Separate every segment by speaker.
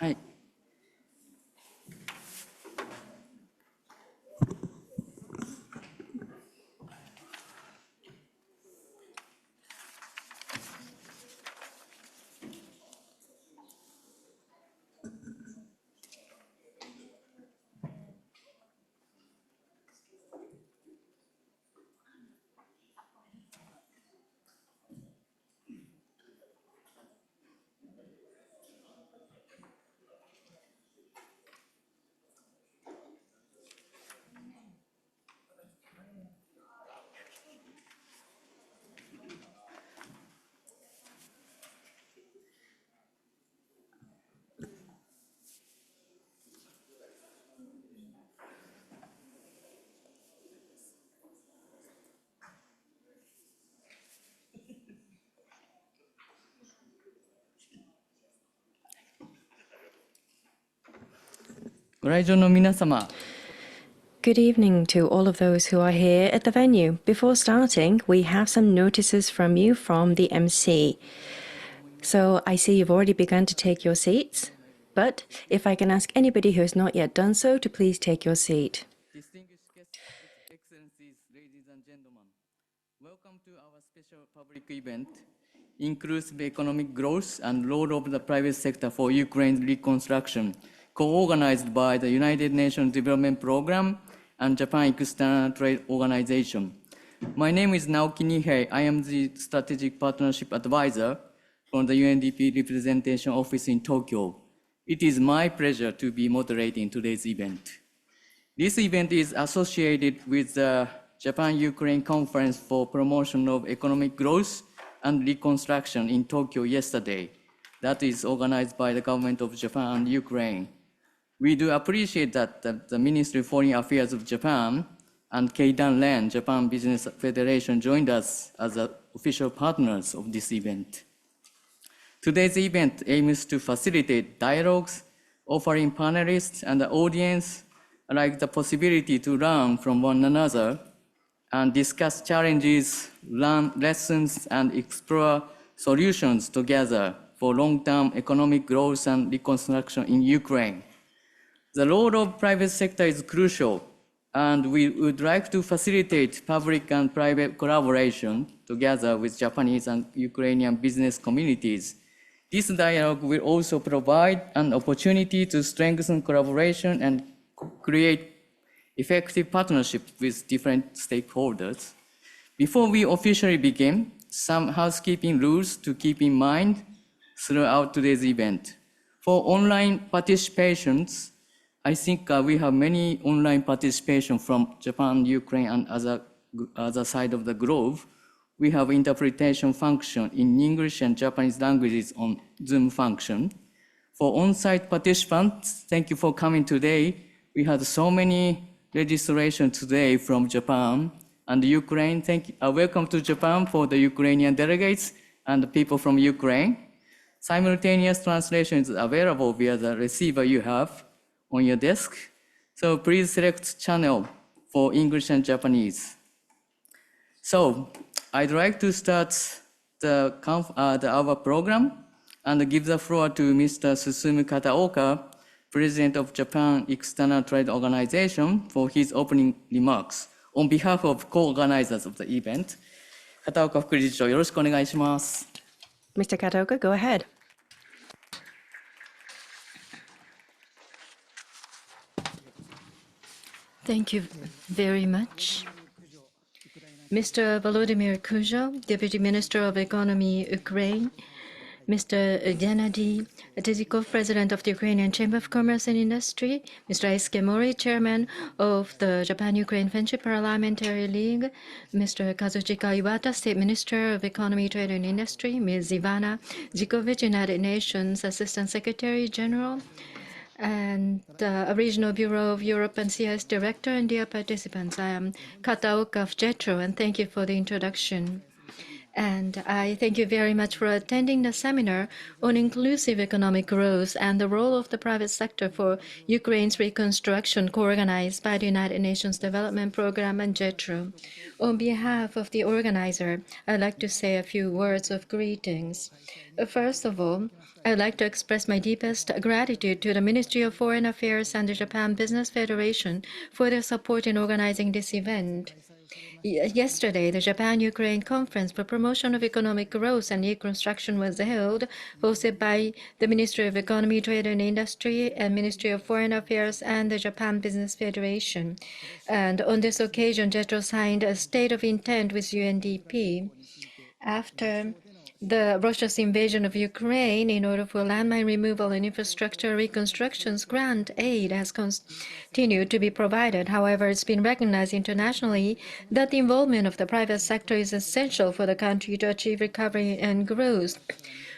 Speaker 1: はい。ご来場の皆様。
Speaker 2: Good evening to all of those who are here at the venue. Before starting, we have some notices from you from the MC. So I see you've already begun to take your seats, but if I can ask anybody who has not yet done so to please take your seat.
Speaker 1: Distinguished guests, excellencies, ladies and gentlemen, welcome to our special public event, Inclusive Economic Growth and Role of the Private Sector for Ukraine's Reconstruction, co-organized by the United Nations Development Program and Japan External Trade Organization. My name is Naoki Nihei. I am the Strategic Partnership Advisor from the UNDP Representation Office in Tokyo. It is my pleasure to be moderating today's event. This event is associated with the Japan-Ukraine Conference for Promotion of Economic Growth and Reconstruction in Tokyo yesterday. That is organized by the government of Japan and Ukraine. We do appreciate that the Ministry of Foreign Affairs of Japan and Keidan Ren, Japan Business Federation, joined us as official partners of this event. Today's event aims to facilitate dialogues, offering panelists and the audience like the possibility to learn from one another and discuss challenges, learn lessons, and explore solutions together for long-term economic growth and reconstruction in Ukraine. The role of private sector is crucial, and we would like to facilitate public and private collaboration together with Japanese and Ukrainian business communities. This dialogue will also provide an opportunity to strengthen collaboration and create effective partnership with different stakeholders. Before we officially begin, some housekeeping rules to keep in mind throughout today's event. For online participations, I think we have many online participation from Japan, Ukraine, and other side of the globe. We have interpretation function in English and Japanese languages on Zoom function. For on-site participants, thank you for coming today. We had so many registrations today from Japan and Ukraine. Welcome to Japan for the Ukrainian delegates and the people from Ukraine. Simultaneous translation is available via the receiver you have on your desk. So please select channel for English and Japanese. So I'd like to start our program and give the floor to Mr. Susumu Kataoka, President of Japan External Trade Organization, for his opening remarks on behalf of co-organizers of the event. 片岡副理事長、よろしくお願いします。
Speaker 2: Mr. Kataoka, go ahead.
Speaker 3: Thank you very much. Mr. Volodymyr Kujo, Deputy Minister of Economy, Ukraine, Mr. Gennady Tizikov, President of the Ukrainian Chamber of Commerce and Industry, Mr. Eisuke Mori, Chairman of the Japan-Ukraine Friendship Parliamentary League, Mr. Kazuchika Iwata, State Minister of Economy, Trade and Industry, Ms. Ivana Zhivkovych, United Nations Assistant Secretary General, and Regional Bureau of Europe and CIS Director, and dear participants, I am Kataoka of JETRO, and thank you for the introduction. And I thank you very much for attending the seminar on inclusive economic growth and the role of the private sector for Ukraine's reconstruction, co-organized by the United Nations Development Program and JETRO. On behalf of the organizer, I'd like to say a few words of greetings. First of all, I'd like to express my deepest gratitude to the Ministry of Foreign Affairs and the Japan Business Federation for their support in organizing this event. Yesterday, the Japan-Ukraine Conference for Promotion of Economic Growth and Reconstruction was held, hosted by the Ministry of Economy, Trade and Industry, and Ministry of Foreign Affairs and the Japan Business Federation. And on this occasion, JETRO signed a state of intent with UNDP. After Russia's invasion of Ukraine, in order for landmine removal and infrastructure reconstructions, grant aid has continued to be provided. However, it's been recognized internationally that the involvement of the private sector is essential for the country to achieve recovery and growth.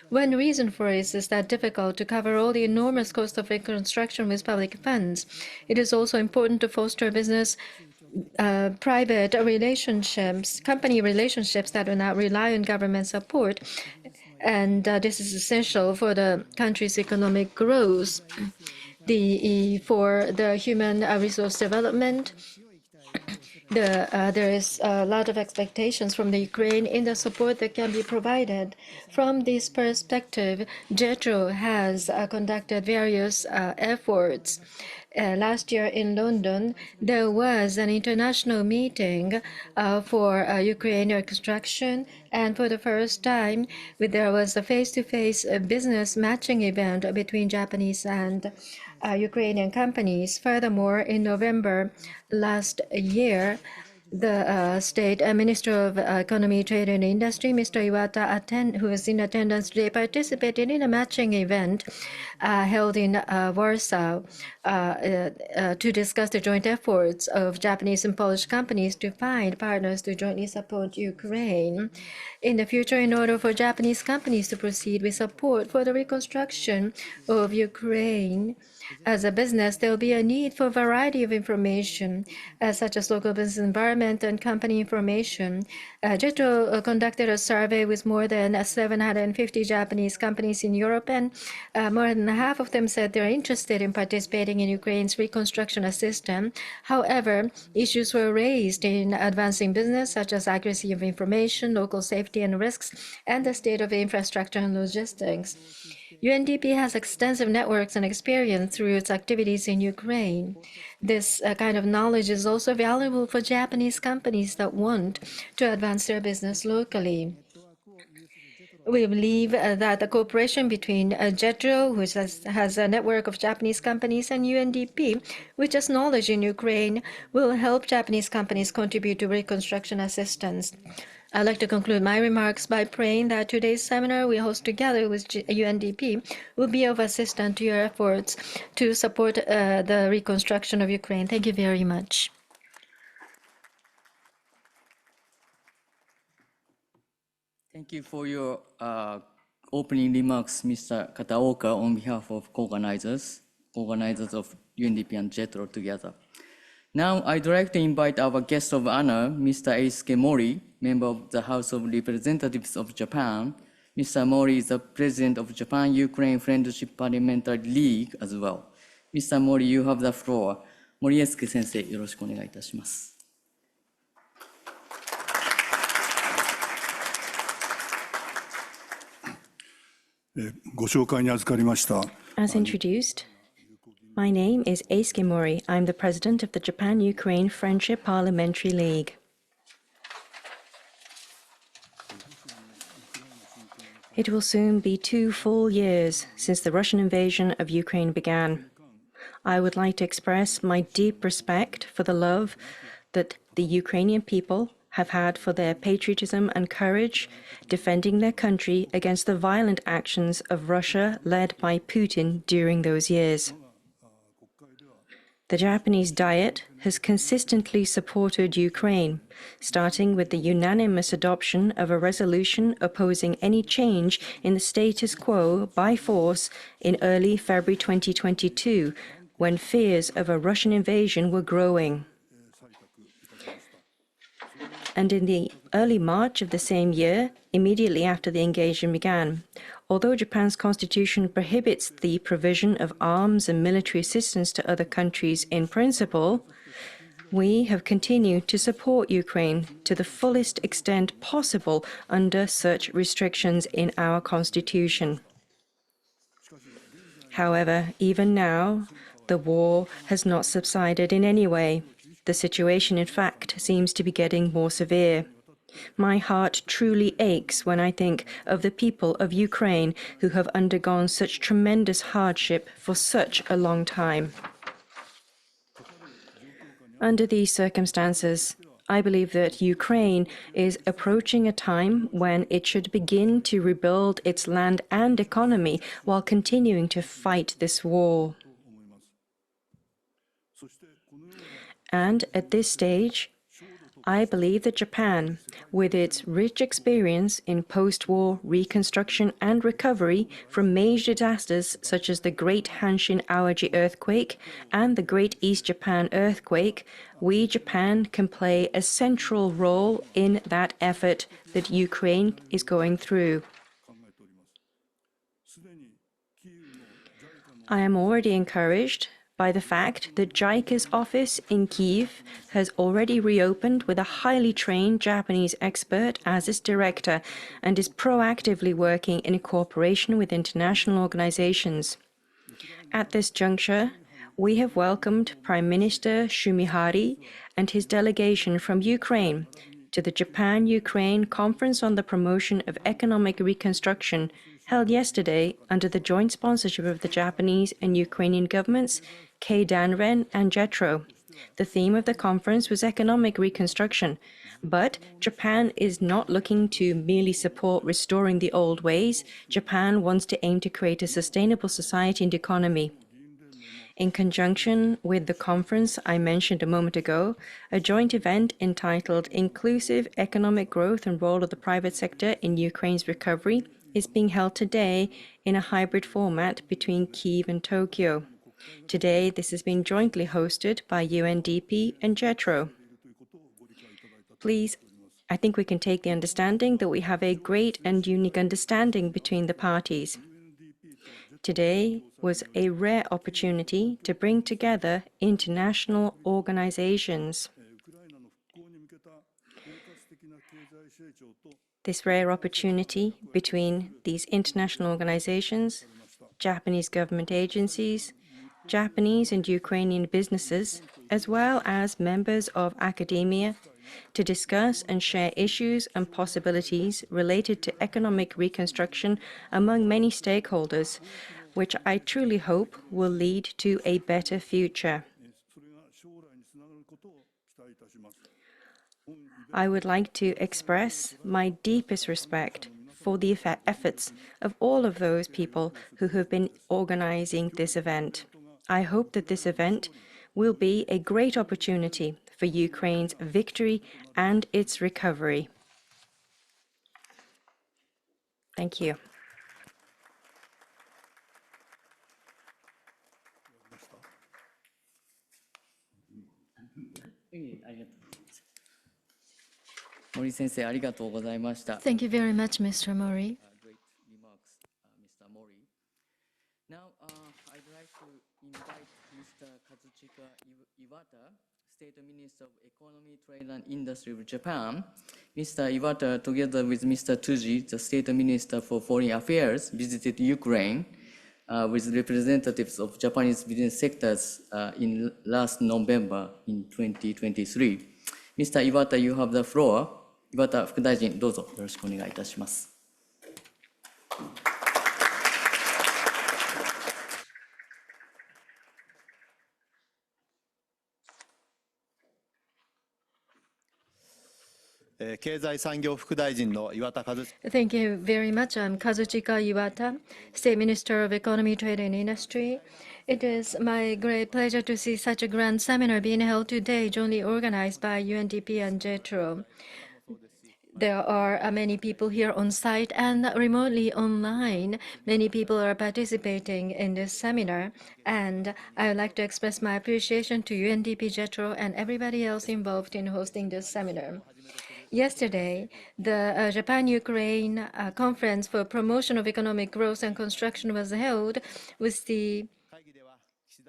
Speaker 3: One reason for this is that difficult to cover all the enormous cost of reconstruction with public funds. It is also important to foster business private relationships, company relationships that do not rely on government support. And this is essential for the country's economic growth. For the human resource development, there is a lot of expectations from the Ukraine in the support that can be provided. From this perspective, JETRO has conducted various efforts. Last year in London, there was an international meeting for Ukraine reconstruction, and for the first time, there was a face-to-face business matching event between Japanese and Ukrainian companies. Furthermore, in November last year, the State Minister of Economy, Trade and Industry, Mr. Iwata, who is in attendance today, participated in a matching event held in Warsaw to discuss the joint efforts of Japanese and Polish companies to find partners to jointly support Ukraine in the future in order for Japanese companies to proceed with support for the reconstruction of Ukraine. As a business, there will be a need for a variety of information, such as local business environment and company information. JETRO conducted a survey with more than 750 Japanese companies in Europe, and more than half of them said they're interested in participating in Ukraine's reconstruction assistance. However, issues were raised in advancing business, such as accuracy of information, local safety and risks, and the state of infrastructure and logistics. UNDP has extensive networks and experience through its activities in Ukraine. This kind of knowledge is also valuable for Japanese companies that want to advance their business locally. We believe that the cooperation between JETRO, which has a network of Japanese companies, and UNDP, which has knowledge in Ukraine, will help Japanese companies contribute to reconstruction assistance. I'd like to conclude my remarks by praying that today's seminar we host together with UNDP will be of assistance to your efforts to support the reconstruction of Ukraine. Thank you very much.
Speaker 1: Thank you for your opening remarks, Mr. Kataoka, on behalf of organizers of UNDP and JETRO together. Now, I'd like to invite our guest of honor, Mr. Eisuke Mori, member of the House of Representatives of Japan. Mr. Mori is the president of Japan-Ukraine Friendship Parliamentary League as well. Mr. Mori, you have the floor. 森エスケ先生、よろしくお願いいたします。
Speaker 4: ご紹介に預かりました。
Speaker 2: As introduced, my name is Eisuke Mori. I'm the president of the Japan-Ukraine Friendship Parliamentary League. It will soon be 2 full years since the Russian invasion of Ukraine began. I would like to express my deep respect for the love that the Ukrainian people have had for their patriotism and courage defending their country against the violent actions of Russia led by Putin during those years. The Japanese Diet has consistently supported Ukraine, starting with the unanimous adoption of a resolution opposing any change in the status quo by force in early February 2022, when fears of a Russian invasion were growing. And in the early March of the same year, immediately after the invasion began, although Japan's constitution prohibits the provision of arms and military assistance to other countries in principle, we have continued to support Ukraine to the fullest extent possible under such restrictions in our constitution. However, even now, the war has not subsided in any way. The situation, in fact, seems to be getting more severe. My heart truly aches when I think of the people of Ukraine who have undergone such tremendous hardship for such a long time. Under these circumstances, I believe that Ukraine is approaching a time when it should begin to rebuild its land and economy while continuing to fight this war. And at this stage, I believe that Japan, with its rich experience in post-war reconstruction and recovery from major disasters such as the Great Hanshin Awaji earthquake and the Great East Japan earthquake, we, Japan, can play a central role in that effort that Ukraine is going through. I am already encouraged by the fact that JICA's office in Kyiv has already reopened with a highly trained Japanese expert as its director and is proactively working in cooperation with international organizations. At this juncture, we have welcomed Prime Minister Shumihari and his delegation from Ukraine to the Japan-Ukraine Conference on the Promotion of Economic Reconstruction held yesterday under the joint sponsorship of the Japanese and Ukrainian governments, Keidanren and JETRO. The theme of the conference was economic reconstruction, but Japan is not looking to merely support restoring the old ways. Japan wants to aim to create a sustainable society and economy. In conjunction with the conference I mentioned a moment ago, a joint event entitled Inclusive Economic Growth and Role of the Private Sector in Ukraine's Recovery is being held today in a hybrid format between Kyiv and Tokyo. Today, this has been jointly hosted by UNDP and JETRO. Please, I think we can take the understanding that we have a great and unique understanding between the parties. Today was a rare opportunity to bring together international organizations. This rare opportunity between these international organizations, Japanese government agencies, Japanese and Ukrainian businesses, as well as members of academia, to discuss and share issues and possibilities related to economic reconstruction among many stakeholders, which I truly hope will lead to a better future. I would like to express my deepest respect for the efforts of all of those people who have been organizing this event. I hope that this event will be a great opportunity for Ukraine's victory and its recovery. Thank you.
Speaker 3: Thank you very much, Mr. Mori.
Speaker 1: Great remarks, Mr. Mori. Now, I'd like to invite Mr. Kazuchika Iwata, State Minister of Economy, Trade and Industry of Japan. Mr. Iwata, together with Mr. Tsuji, the State Minister for Foreign Affairs, visited Ukraine with representatives of Japanese business sectors in last November in 2023. Mr. Iwata, you have the floor. 岩田副大臣、どうぞよろしくお願いいたします。
Speaker 5: 経済産業副大臣の岩田和親。
Speaker 3: Thank you very much. I'm Kazuchika Iwata, State Minister of Economy, Trade and Industry. It is my great pleasure to see such a grand seminar being held today, jointly organized by UNDP and JETRO. There are many people here on site and remotely online. Many people are participating in this seminar, and I would like to express my appreciation to UNDP, JETRO, and everybody else involved in hosting this seminar. Yesterday, the Japan-Ukraine Conference for Promotion of Economic Growth and Construction was held with the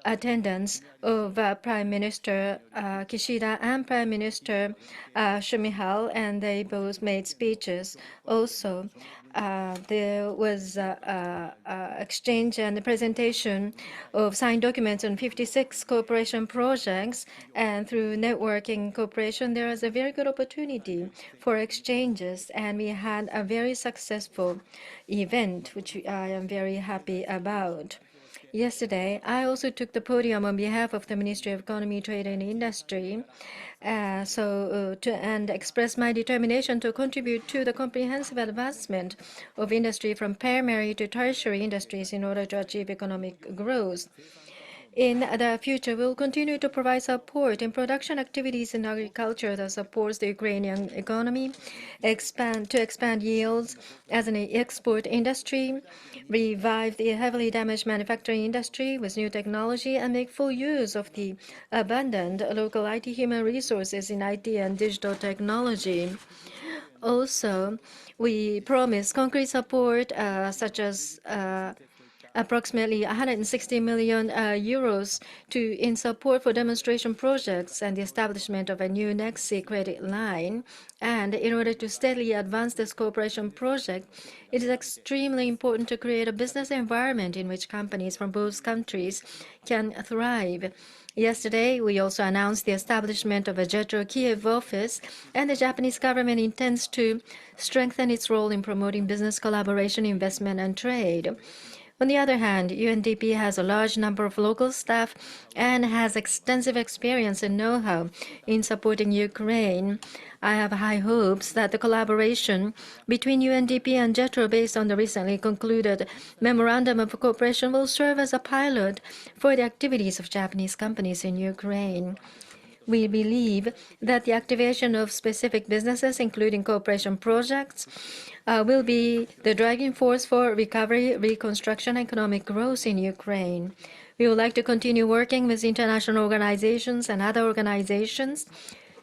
Speaker 3: attendance of Prime Minister Kishida and Prime Minister Shumihal, and they both made speeches. Also, there was exchange and presentation of signed documents on 56 cooperation projects, and through networking cooperation, there is a very good opportunity for exchanges, and we had a very successful event, which I am very happy about. Yesterday, I also took the podium on behalf of the Ministry of Economy, Trade and Industry, and express my determination to contribute to the comprehensive advancement of industry from primary to tertiary industries in order to achieve economic growth. In the future, we will continue to provide support in production activities in agriculture that supports the Ukrainian economy, expand yields as an export industry, revive the heavily damaged manufacturing industry with new technology, and make full use of the abundant local IT human resources in IT and digital technology. Also, we promise concrete support such as approximately 160 million euros in support for demonstration projects and the establishment of a new NEXI credit line. And in order to steadily advance this cooperation project, it is extremely important to create a business environment in which companies from both countries can thrive. Yesterday, we also announced the establishment of a JETRO Kiev office, and the Japanese government intends to strengthen its role in promoting business collaboration, investment, and trade. On the other hand, UNDP has a large number of local staff and has extensive experience and know-how in supporting Ukraine. I have high hopes that the collaboration between UNDP and JETRO based on the recently concluded Memorandum of Cooperation will serve as a pilot for the activities of Japanese companies in Ukraine. We believe that the activation of specific businesses, including cooperation projects, will be the driving force for recovery, reconstruction, and economic growth in Ukraine. We would like to continue working with international organizations and other organizations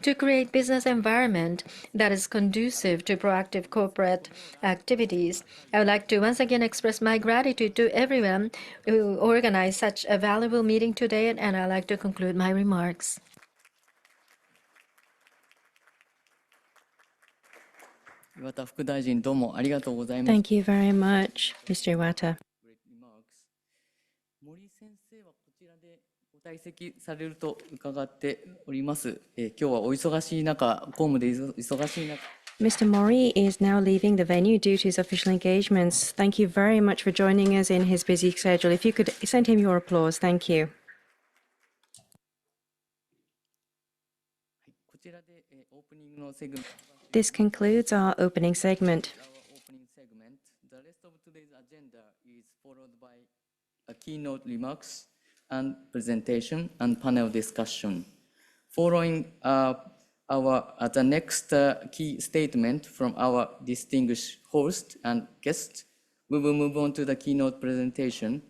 Speaker 3: to create business environment that is conducive to proactive corporate activities. I would like to once again express my gratitude to everyone who organized such a valuable meeting today, and I'd like to conclude my remarks.
Speaker 2: Thank you very much, Mr. Iwata.
Speaker 1: 森先生はこちらでご退席されると伺っております。今日はお忙しい中、公務で忙しい中。
Speaker 2: Mr. Mori is now leaving the venue due to his official engagements. Thank you very much for joining us in his busy schedule. If you could send him your applause, thank you.
Speaker 1: こちらでオープニングのセグメント。
Speaker 2: This concludes our opening segment.
Speaker 1: The rest of today's agenda is followed by a keynote remarks and presentation and panel discussion. Following the next key statement from our distinguished host and guest, we will move on to the keynote presentation.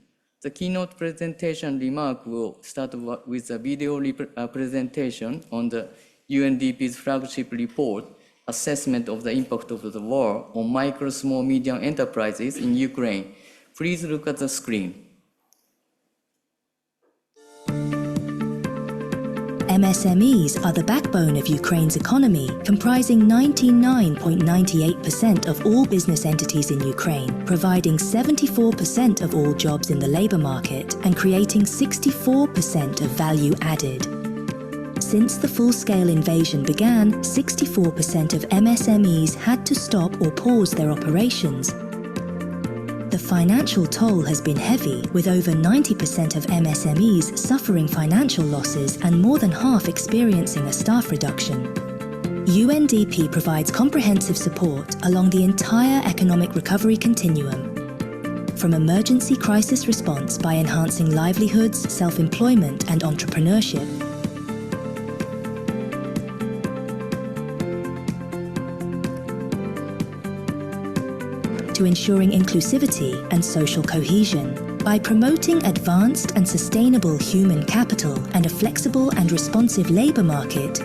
Speaker 1: The keynote presentation remark will start with a video presentation on the UNDP's flagship report, Assessment of the Impact of the War on Micro, Small, Medium Enterprises in Ukraine. Please look at the screen.
Speaker 6: MSMEs are the backbone of Ukraine's economy, comprising 99.98% of all business entities in Ukraine, providing 74% of all jobs in the labor market and creating 64% of value added. Since the full-scale invasion began, 64% of MSMEs had to stop or pause their operations. The financial toll has been heavy, with over 90% of MSMEs suffering financial losses and more than half experiencing a staff reduction. UNDP provides comprehensive support along the entire economic recovery continuum, from emergency crisis response by enhancing livelihoods, self-employment and entrepreneurship, to ensuring inclusivity and social cohesion by promoting advanced and sustainable human capital and a flexible and responsive labor market,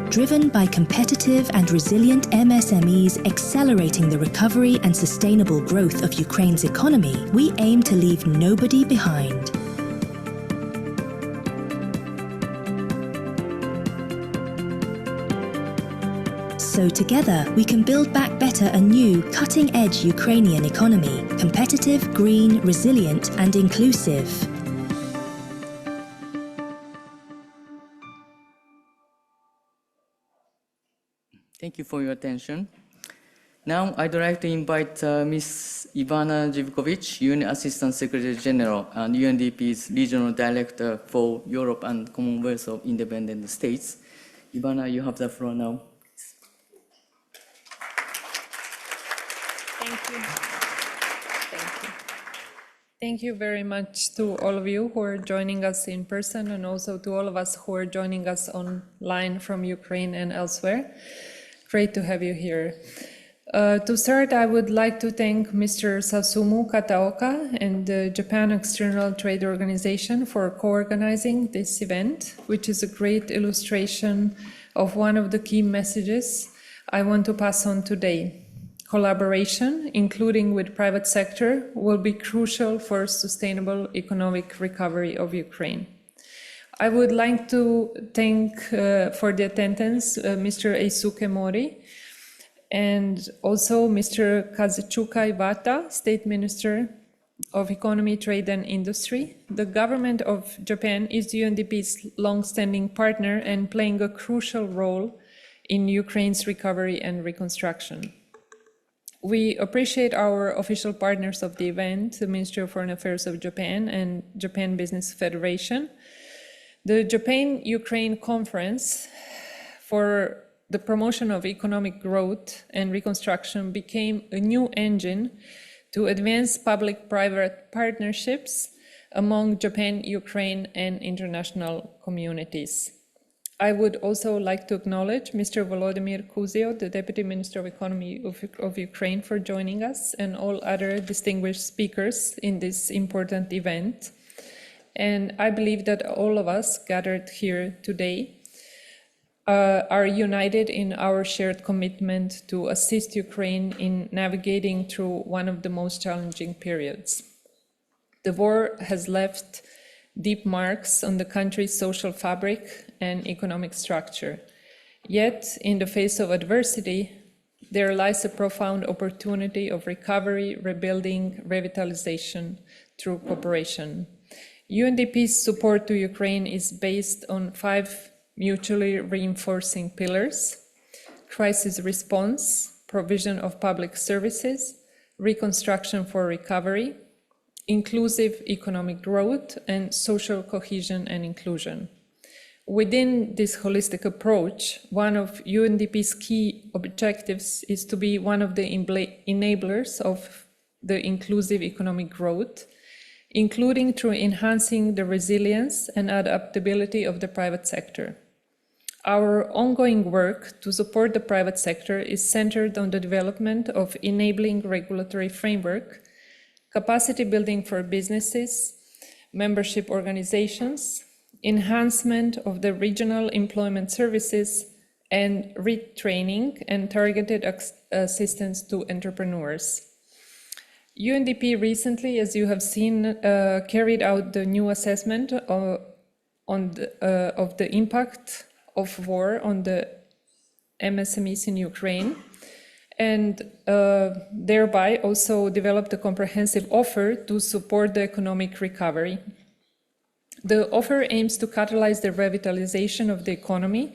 Speaker 6: driven by competitive and resilient MSMEs accelerating the recovery and sustainable growth of Ukraine's economy. We aim to leave nobody behind. So together, we can build back better a new, cutting-edge Ukrainian economy, competitive, green, resilient, and inclusive.
Speaker 1: Thank you for your attention. Now, I'd like to invite Ms. Ivana Zhivkovych, UN Assistant Secretary General and UNDP's Regional Director for Europe and Commonwealth of Independent States. Ivana, you have the floor now.
Speaker 7: Thank you very much to all of you who are joining us in person and also to all of us who are joining us online from Ukraine and elsewhere. Great to have you here. To start, I would like to thank Mr. Sasumu Kataoka and the Japan External Trade Organization for co-organizing this event, which is a great illustration of one of the key messages I want to pass on today. Collaboration, including with private sector, will be crucial for sustainable economic recovery of Ukraine. I would like to thank for the attendance Mr. Eisuke Mori and also Mr. Kazuchika Iwata, State Minister of Economy, Trade and Industry. The government of Japan is UNDP's long-standing partner and playing a crucial role in Ukraine's recovery and reconstruction. We appreciate our official partners of the event, the Ministry of Foreign Affairs of Japan and Japan Business Federation. The Japan-Ukraine Conference for the promotion of economic growth and reconstruction became a new engine to advance public-private partnerships among Japan, Ukraine, and international communities. I would also like to acknowledge Mr. Volodymyr Kuzio, the Deputy Minister of Economy of Ukraine, for joining us, and all other distinguished speakers in this important event. And I believe that all of us gathered here today are united in our shared commitment to assist Ukraine in navigating through one of the most challenging periods. The war has left deep marks on the country's social fabric and economic structure. Yet, in the face of adversity, there lies a profound opportunity of recovery, rebuilding, revitalization through cooperation. UNDP's support to Ukraine is based on 5 mutually reinforcing pillars: crisis response, provision of public services, reconstruction for recovery, inclusive economic growth, and social cohesion and inclusion. Within this holistic approach, one of UNDP's key objectives is to be one of the enablers of the inclusive economic growth, including through enhancing the resilience and adaptability of the private sector. Our ongoing work to support the private sector is centered on the development of enabling regulatory framework, capacity building for businesses, membership organizations, enhancement of the regional employment services, and retraining and targeted assistance to entrepreneurs. UNDP recently, as you have seen, carried out the new assessment of the impact of war on the MSMEs in Ukraine, and thereby also developed a comprehensive offer to support the economic recovery. The offer aims to catalyze the revitalization of the economy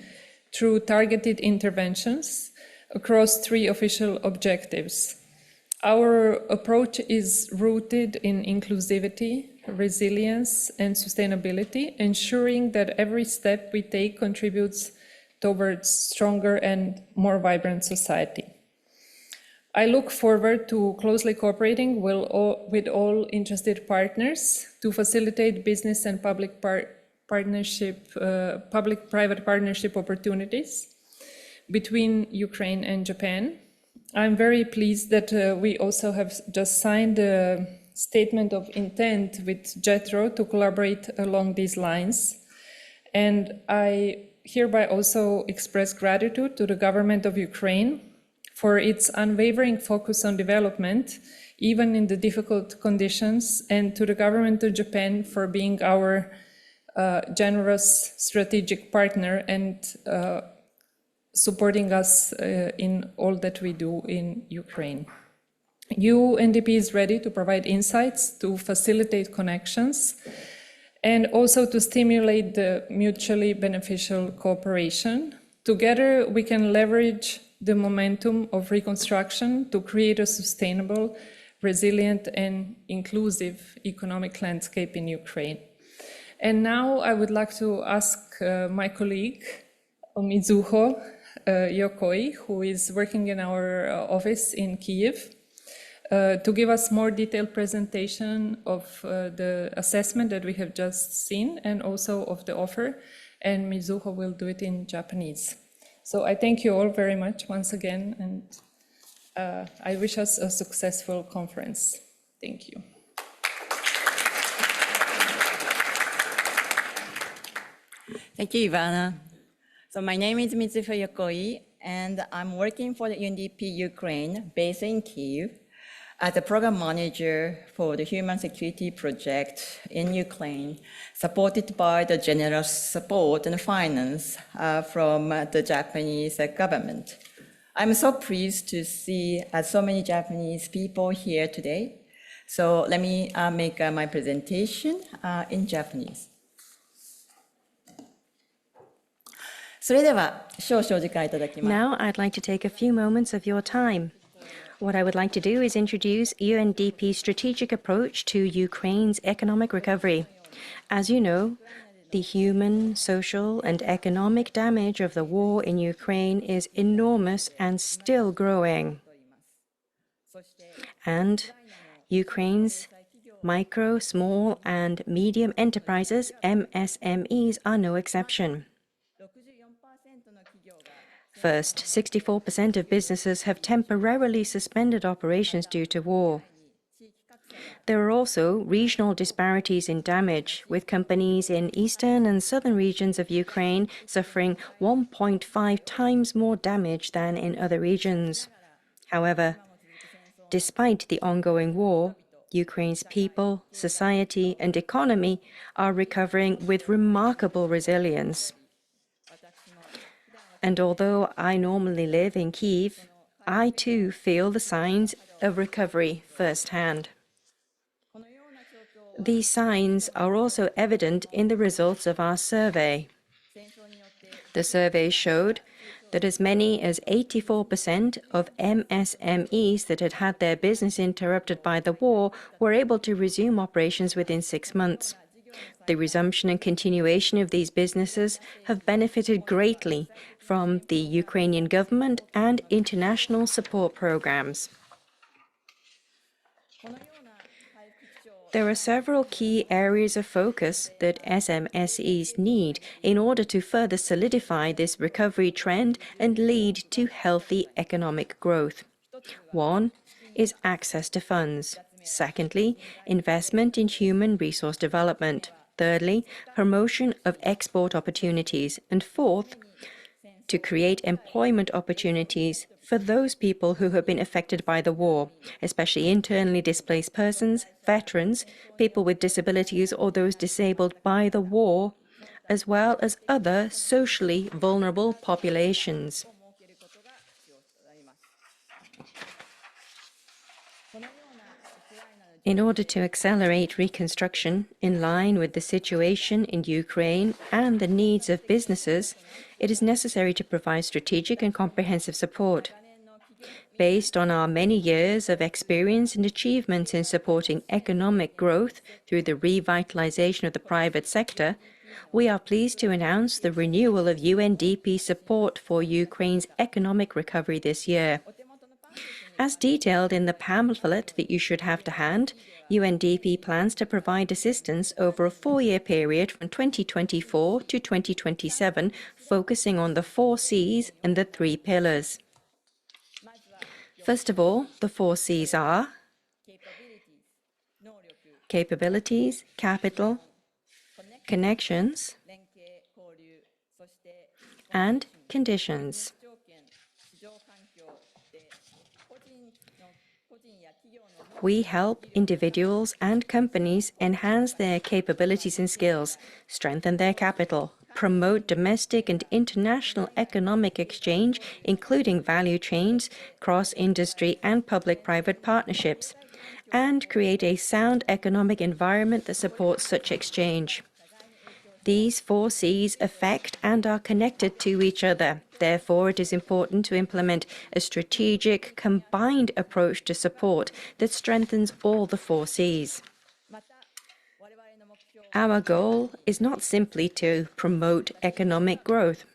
Speaker 7: through targeted interventions across 3 official objectives. Our approach is rooted in inclusivity, resilience, and sustainability, ensuring that every step we take contributes towards stronger and more vibrant society. I look forward to closely cooperating with all interested partners to facilitate business and public-private partnership opportunities between Ukraine and Japan. I'm very pleased that we also have just signed a statement of intent with JETRO to collaborate along these lines. And I hereby also express gratitude to the government of Ukraine for its unwavering focus on development, even in the difficult conditions, and to the government of Japan for being our generous strategic partner and supporting us in all that we do in Ukraine. UNDP is ready to provide insights, to facilitate connections, and also to stimulate the mutually beneficial cooperation. Together, we can leverage the momentum of reconstruction to create a sustainable, resilient, and inclusive economic landscape in Ukraine. And now I would like to ask my colleague, Mizuho Yokoi, who is working in our office in Kyiv, to give us more detailed presentation of the assessment that we have just seen and also of the offer, and Mizuho will do it in Japanese. So I thank you all very much once again, and I wish us a successful conference. Thank you.
Speaker 8: Thank you, Ivana. So my name is Mizuho Yokoi, and I'm working for the UNDP Ukraine based in Kyiv as a program manager for the Human Security Project in Ukraine, supported by the generous support and finance from the Japanese government. I'm so pleased to see so many Japanese people here today. So let me make my presentation in Japanese. それでは少々時間いただきます。
Speaker 2: Now I'd like to take a few moments of your time. what I would like to do is introduce UNDP's strategic approach to Ukraine's economic recovery. As you know, the human, social, and economic damage of the war in Ukraine is enormous and still growing. And Ukraine's micro, small, and medium enterprises, MSMEs, are no exception. First, 64% of businesses have temporarily suspended operations due to war. There are also regional disparities in damage, with companies in eastern and southern regions of Ukraine suffering 1.5 times more damage than in other regions. However, despite the ongoing war, Ukraine's people, society, and economy are recovering with remarkable resilience. And although I normally live in Kyiv, I too feel the signs of recovery firsthand. These signs are also evident in the results of our survey. The survey showed that as many as 84% of MSMEs that had had their business interrupted by the war were able to resume operations within 6 months. The resumption and continuation of these businesses have benefited greatly from the Ukrainian government and international support programs. There are several key areas of focus that SMSEs need in order to further solidify this recovery trend and lead to healthy economic growth. One is access to funds. Secondly, investment in human resource development. Thirdly, promotion of export opportunities. And fourth, to create employment opportunities for those people who have been affected by the war, especially internally displaced persons, veterans, people with disabilities, or those disabled by the war, as well as other socially vulnerable populations. In order to accelerate reconstruction in line with the situation in Ukraine and the needs of businesses, it is necessary to provide strategic and comprehensive support. Based on our many years of experience and achievements in supporting economic growth through the revitalization of the private sector, we are pleased to announce the renewal of UNDP support for Ukraine's economic recovery this year. As detailed in the pamphlet that you should have to hand, UNDP plans to provide assistance over a 4-year period from 2024 to 2027, focusing on the 4 Cs and the 3 pillars. First of all, the 4 Cs are capabilities, capital, connections, and conditions. We help individuals and companies enhance their capabilities and skills, strengthen their capital, promote domestic and international economic exchange, including value chains, cross-industry and public-private partnerships, and create a sound economic environment that supports such exchange. These 4 Cs affect and are connected to each other. Therefore, it is important to implement a strategic, combined approach to support that strengthens all the 4 Cs. Our goal is not simply to promote economic growth.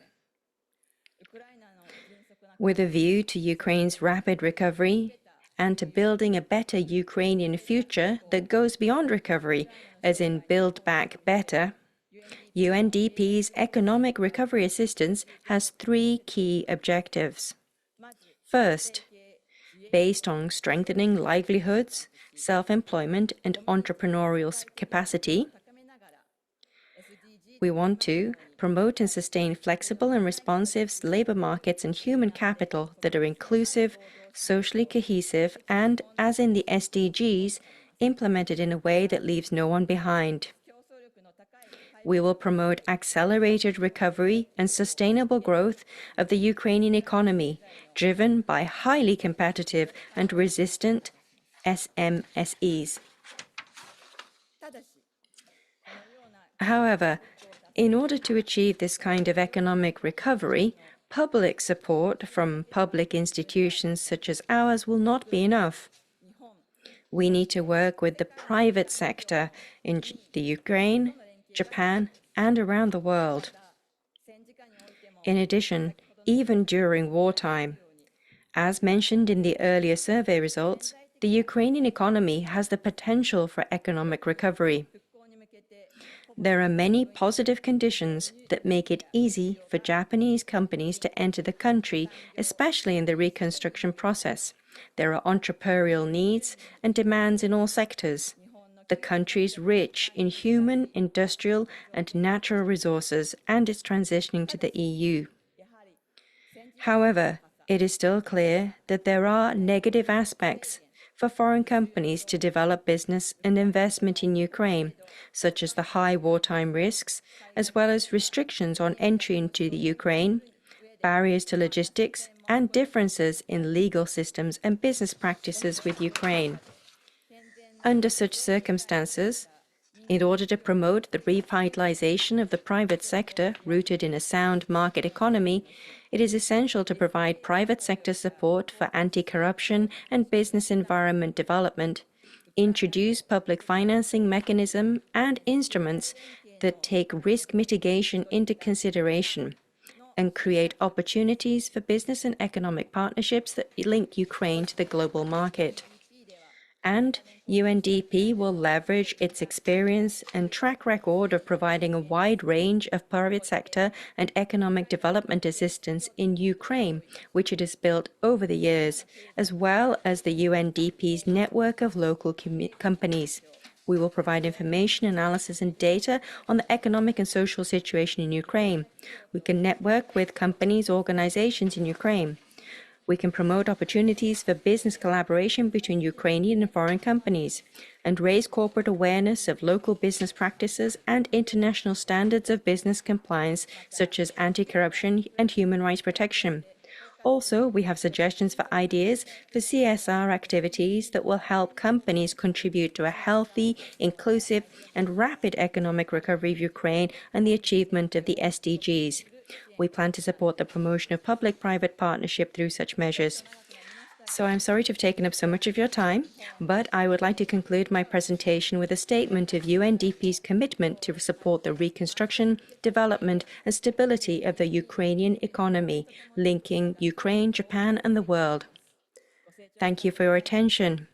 Speaker 2: With a view to Ukraine's rapid recovery and to building a better Ukrainian future that goes beyond recovery, as in Build Back Better, UNDP's economic recovery assistance has 3 key objectives. First, based on strengthening livelihoods, self-employment, and entrepreneurial capacity, we want to promote and sustain flexible and responsive labor markets and human capital that are inclusive, socially cohesive, and, as in the SDGs, implemented in a way that leaves no one behind. We will promote accelerated recovery and sustainable growth of the Ukrainian economy, driven by highly competitive and resistant SMSEs. However, in order to achieve this kind of economic recovery, public support from public institutions such as ours will not be enough. We need to work with the private sector in the Ukraine, Japan, and around the world. In addition, even during wartime, as mentioned in the earlier survey results, the Ukrainian economy has the potential for economic recovery. There are many positive conditions that make it easy for Japanese companies to enter the country, especially in the reconstruction process. There are entrepreneurial needs and demands in all sectors. The country is rich in human, industrial, and natural resources and is transitioning to the EU. However, it is still clear that there are negative aspects for foreign companies to develop business and investment in Ukraine, such as the high wartime risks, as well as restrictions on entry into the Ukraine, barriers to logistics, and differences in legal systems and business practices with Ukraine. Under such circumstances, in order to promote the revitalization of the private sector rooted in a sound market economy, it is essential to provide private sector support for anti-corruption and business environment development, introduce public financing mechanism and instruments that take risk mitigation into consideration, and create opportunities for business and economic partnerships that link Ukraine to the global market. And UNDP will leverage its experience and track record of providing a wide range of private sector and economic development assistance in Ukraine, which it has built over the years, as well as the UNDP's network of local companies. We will provide information, analysis, and data on the economic and social situation in Ukraine. We can network with companies, organizations in Ukraine. We can promote opportunities for business collaboration between Ukrainian and foreign companies and raise corporate awareness of local business practices and international standards of business compliance, such as anti-corruption and human rights protection. Also, we have suggestions for ideas for CSR activities that will help companies contribute to a healthy, inclusive, and rapid economic recovery of Ukraine and the achievement of the SDGs. We plan to support the promotion of public-private partnership through such measures. So I'm sorry to have taken up so much of your time, but I would like to conclude my presentation with a statement of UNDP's commitment to support the reconstruction, development, and stability of the Ukrainian economy, linking Ukraine, Japan, and the world. Thank you for your attention.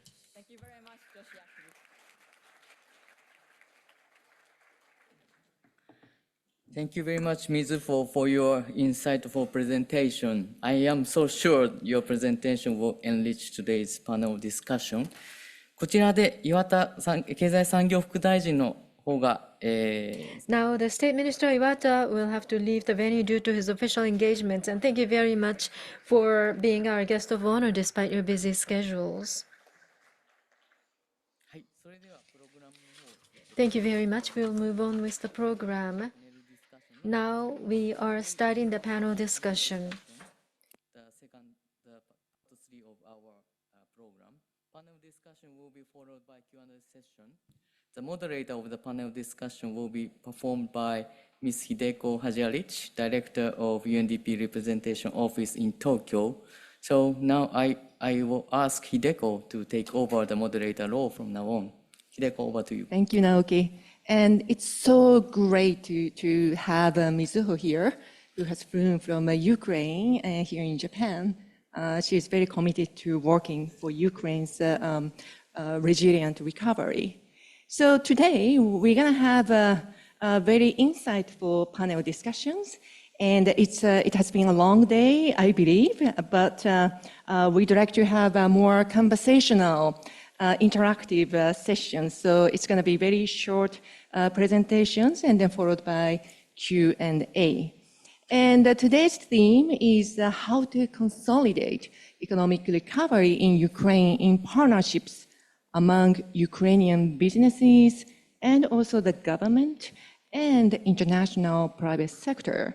Speaker 1: Thank you very much, Mizuho, for your insightful presentation. I am so sure your presentation will enrich today's panel discussion. こちらで岩田経済産業副大臣の方が、
Speaker 3: Now, the State Minister Iwata will have to leave the venue due to his official engagements. And thank you very much for being our guest of honor despite your busy schedules. Thank you very much. We'll move on with the program. Now we are starting the panel discussion.
Speaker 1: The second part 3 of our program. Panel discussion will be followed by Q&A session. The moderator of the panel discussion will be performed by Ms. Hideko Hadzialich, Director of UNDP Representation Office in Tokyo. So now I will ask Hideko to take over the moderator role from now on. Hideko, over to you.
Speaker 9: Thank you, Naoki. And it's so great to have Mizuho here, who has flown from Ukraine here in Japan. She is very committed to working for Ukraine's resilient recovery. So today, we're going to have a very insightful panel discussions. And it has been a long day, I believe, but we'd like to have a more conversational interactive session. So it's going to be very short presentations and then followed by Q&A. And today's theme is how to consolidate economic recovery in Ukraine in partnerships among Ukrainian businesses and also the government and international private sector.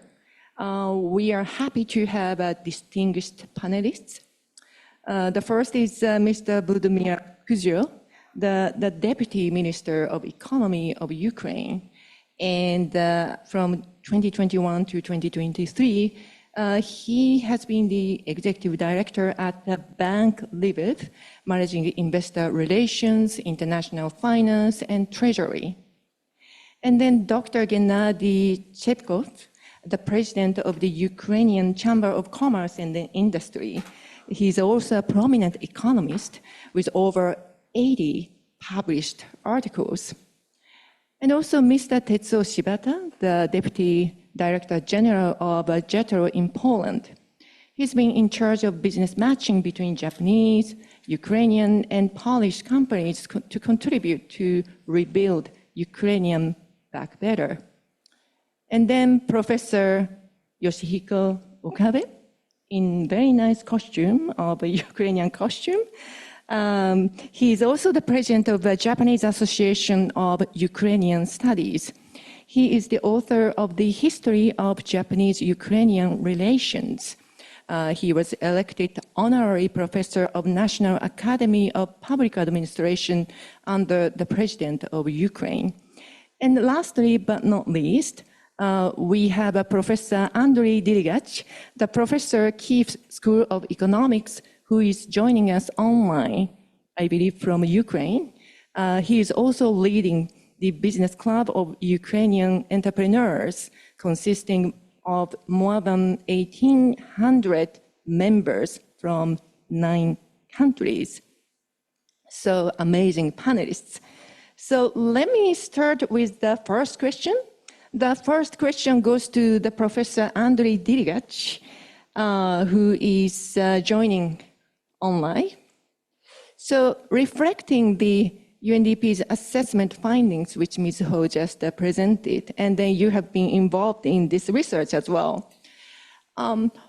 Speaker 9: We are happy to have distinguished panelists. The first is Mr. Volodymyr Kuzyo, the Deputy Minister of Economy of Ukraine. And from 2021 to 2023, He has been the executive director at the bank level, managing investor relations, international finance, and treasury. And then Dr. Gennady Zhivkovych, the president of the Ukrainian Chamber of Commerce and Industry. He's also a prominent economist with over 80 published articles. And also Mr. Tetsuo Shibata, the Deputy Director General of JETRO in Poland. He's been in charge of business matching between Japanese, Ukrainian, and Polish companies to contribute to rebuild Ukrainian back better. And then Professor Yoshihiko Okabe, in very nice costume of a Ukrainian costume. He is also the president of the Japanese Association of Ukrainian Studies. He is the author of the History of Japanese-Ukrainian Relations. He was elected honorary professor of National Academy of Public Administration under the president of Ukraine. And lastly, but not least, we have a Professor Andriy Dirigach, the professor Kiev School of Economics, who is joining us online, I believe from Ukraine. He is also leading the Business Club of Ukrainian Entrepreneurs, consisting of more than 1,800 members from 9 countries. So amazing panelists. So let me start with the first question. The first question goes to the Professor Andriy Dirigach, who is joining online. So reflecting the UNDP's assessment findings, which Mizuho just presented, and then you have been involved in this research as well.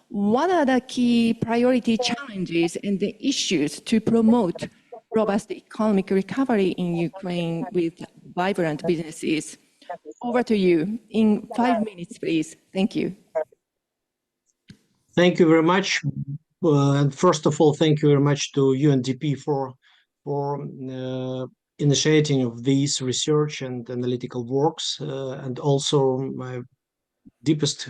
Speaker 9: What are the key priority challenges and the issues to promote robust economic recovery in Ukraine with vibrant businesses? Over to you in 5 minutes, please. Thank you.
Speaker 10: Thank you very much. And first of all, thank you very much to UNDP for initiating of these research and analytical works, and also my deepest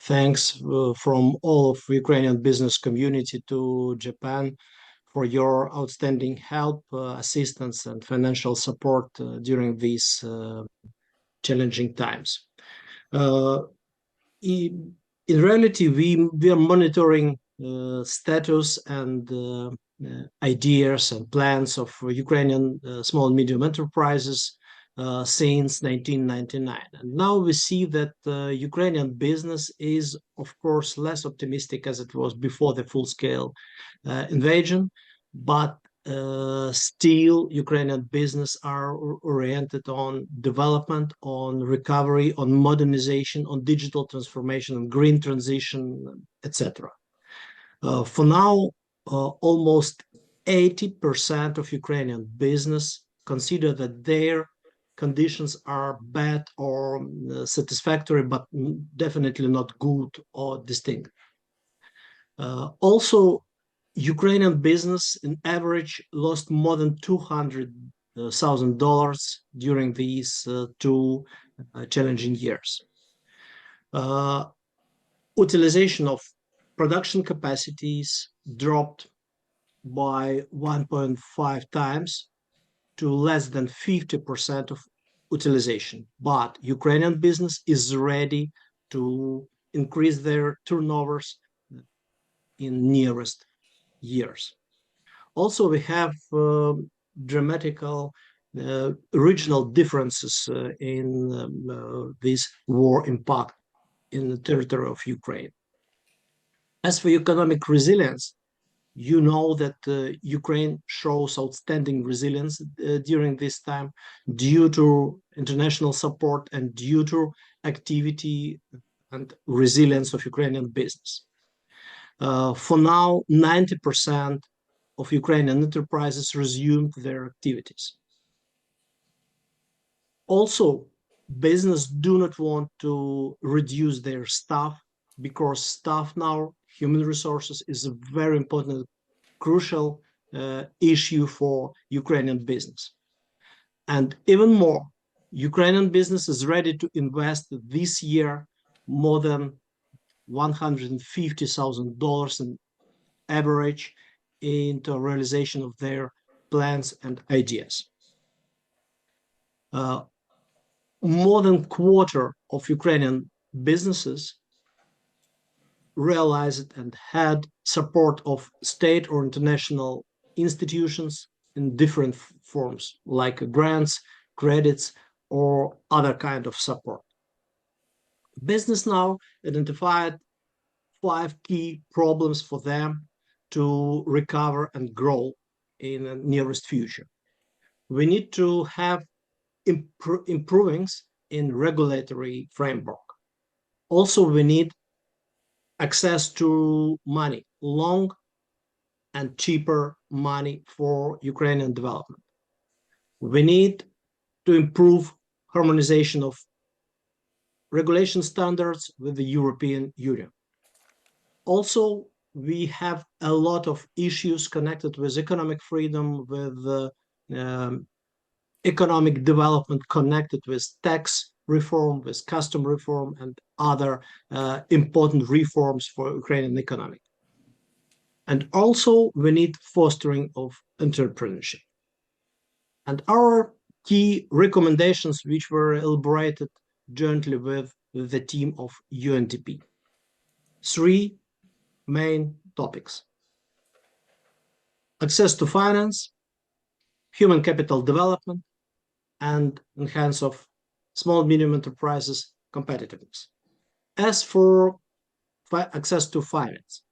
Speaker 10: thanks from all of Ukrainian business community to Japan for your outstanding help, assistance, and financial support during these challenging times. In reality, we are monitoring status and ideas and plans of Ukrainian small and medium enterprises since 1999. And now we see that Ukrainian business is, of course, less optimistic as it was before the full-scale invasion, but still Ukrainian business are oriented on development, on recovery, on modernization, on digital transformation, on green transition, etc. For now, almost 80% of Ukrainian business consider that their conditions are bad or satisfactory, but definitely not good or distinct. Also, Ukrainian business in average lost more than $200,000 during these 2 challenging years. Utilization of production capacities dropped by 1.5 times to less than 50% of utilization. But Ukrainian business is ready to increase their turnovers in nearest years. Also, we have dramatical regional differences in this war impact in the territory of Ukraine. As for economic resilience, you know that Ukraine shows outstanding resilience during this time due to international support and due to activity and resilience of Ukrainian business. For now, 90% of Ukrainian enterprises resumed their activities. Also, business do not want to reduce their staff because staff now, human resources, is a very important, crucial issue for Ukrainian business. And even more, Ukrainian business is ready to invest this year more than $150,000 in average into realization of their plans and ideas. More than a quarter of Ukrainian businesses realized and had support of state or international institutions in different forms, like grants, credits, or other kind of support. Business now identified 5 key problems for them to recover and grow in the nearest future. We need to have improvements in regulatory framework. Also, we need access to money, long and cheaper money for Ukrainian development. We need to improve harmonization of regulation standards with the European Union. Also, we have a lot of issues connected with economic freedom, with economic development connected with tax reform, with custom reform, and other important reforms for Ukrainian economy. And also, we need fostering of entrepreneurship. And our key recommendations, which were elaborated jointly with the team of UNDP. 3 main topics: access to finance, human capital development, and enhance of small medium enterprises competitiveness. As for access to finance,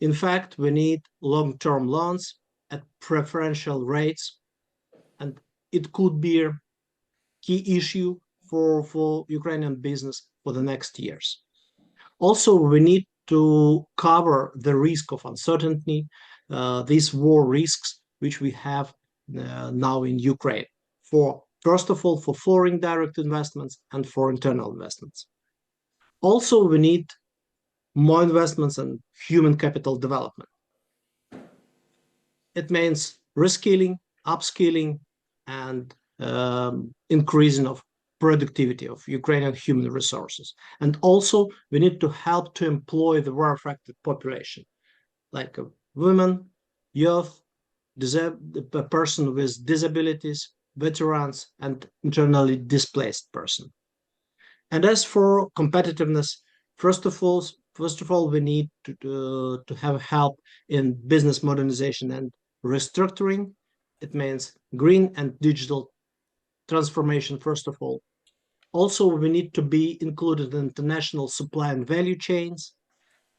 Speaker 10: in fact, we need long-term loans at preferential rates, and it could be a key issue for Ukrainian business for the next years. Also, we need to cover the risk of uncertainty, these war risks which we have now in Ukraine, first of all, for foreign direct investments and for internal investments. Also, we need more investments in human capital development. It means reskilling, upskilling, and increasing of productivity of Ukrainian human resources. And also, we need to help to employ the war-affected population, like women, youth, the person with disabilities, veterans, and internally displaced person. And as for competitiveness, first of all, we need to have help in business modernization and restructuring. It means green and digital transformation, first of all. Also, we need to be included in international supply and value chains.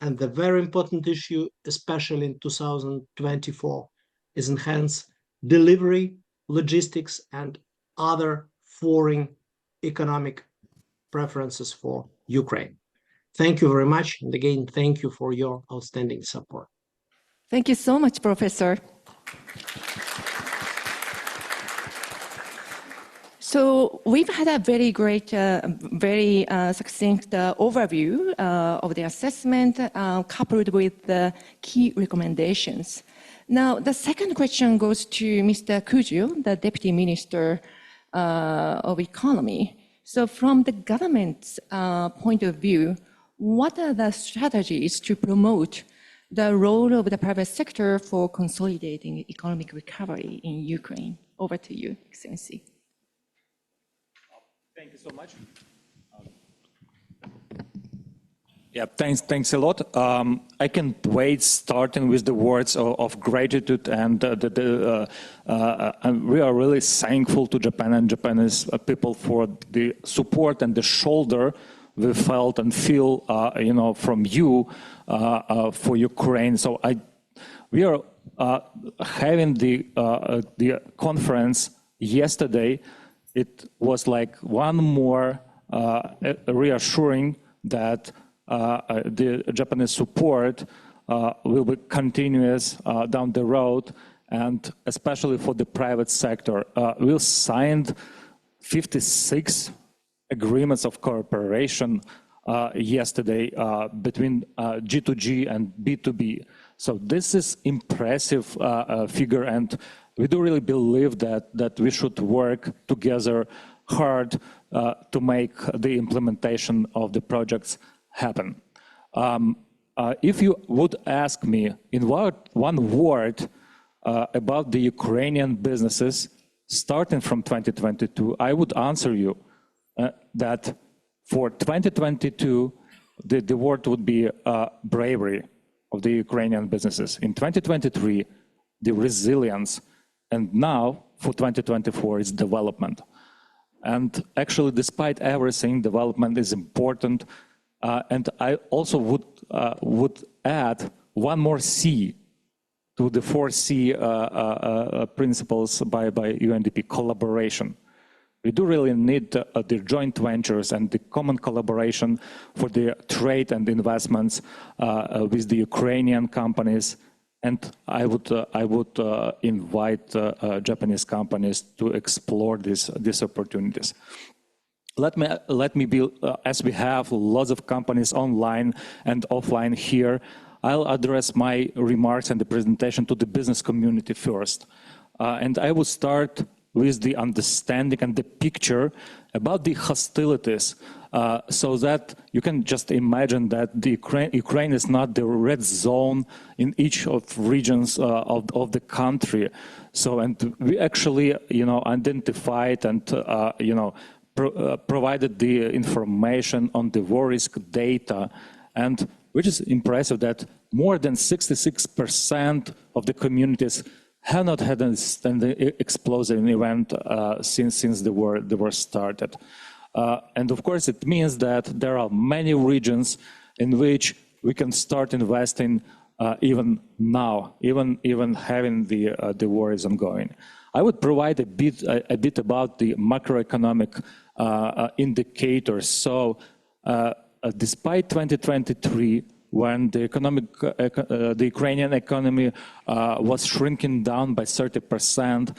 Speaker 10: And the very important issue, especially in 2024, is enhance delivery, logistics, and other foreign economic preferences for Ukraine. Thank you very much. And again, thank you for your outstanding support.
Speaker 9: Thank you so much, Professor. So we've had a very great, very succinct overview of the assessment coupled with the key recommendations. Now, the second question goes to Mr. Kujo, the Deputy Minister of Economy. So from the government's point of view, what are the strategies to promote the role of the private sector for consolidating economic recovery in Ukraine? Over to you, Excellency.
Speaker 11: Thank you so much. Yeah, thanks a lot. I can't wait starting with the words of gratitude, and we are really thankful to Japan and Japanese people for the support and the shoulder we felt and feel, from you for Ukraine. So we are having the conference yesterday. It was like one more reassuring that the Japanese support will be continuous down the road, and especially for the private sector. We signed 56 agreements of cooperation yesterday between G2G and B2B. So this is impressive figure, and we do really believe that we should work together hard to make the implementation of the projects happen. If you would ask me in one word about the Ukrainian businesses starting from 2022, I would answer you that for 2022, the word would be bravery of the Ukrainian businesses. In 2023, the resilience, and now for 2024 is development. And actually, despite everything, development is important. And I also would add one more C to the 4C principles by UNDP: collaboration. We do really need the joint ventures and the common collaboration for the trade and investments with the Ukrainian companies. And I would invite Japanese companies to explore these opportunities. Let me be, as we have lots of companies online and offline here, I'll address my remarks and the presentation to the business community first. And I will start with the understanding and the picture about the hostilities, so that you can just imagine that the Ukraine is not the red zone in each of regions of the country. So, and we actually, identified and, provided the information on the war risk data, and which is impressive that more than 66% of the communities have not had an explosive event since the war started. And of course, it means that there are many regions in which we can start investing even now, even having the war is ongoing. I would provide a bit about the macroeconomic indicators. So, despite 2023, when the Ukrainian economy was shrinking down by 30%,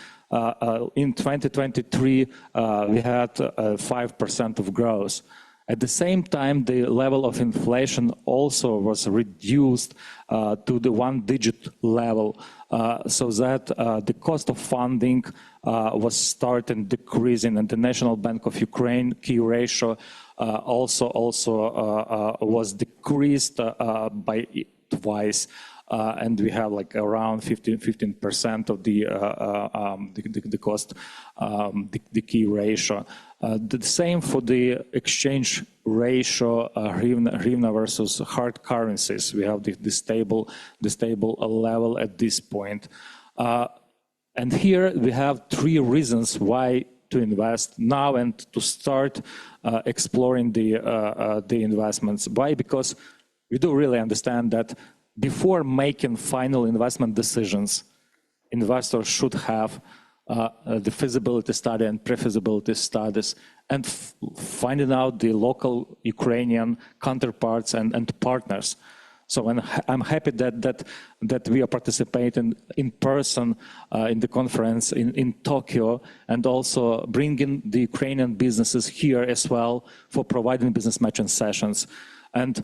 Speaker 11: in 2023 we had 5% of growth. At the same time, the level of inflation also was reduced to the one-digit level, so that the cost of funding was starting decreasing, and the National Bank of Ukraine key ratio also was decreased by twice, and we have like around 15% of the cost, the key ratio. The same for the exchange ratio, hryvnia versus hard currencies. We have the stable level at this point. And here we have three reasons why to invest now and to start exploring the investments. Why? Because we do really understand that before making final investment decisions, investors should have the feasibility study and pre-feasibility studies, and finding out the local Ukrainian counterparts and partners. So I'm happy that we are participating in person in the conference in Tokyo, and also bringing the Ukrainian businesses here as well for providing business matching sessions. And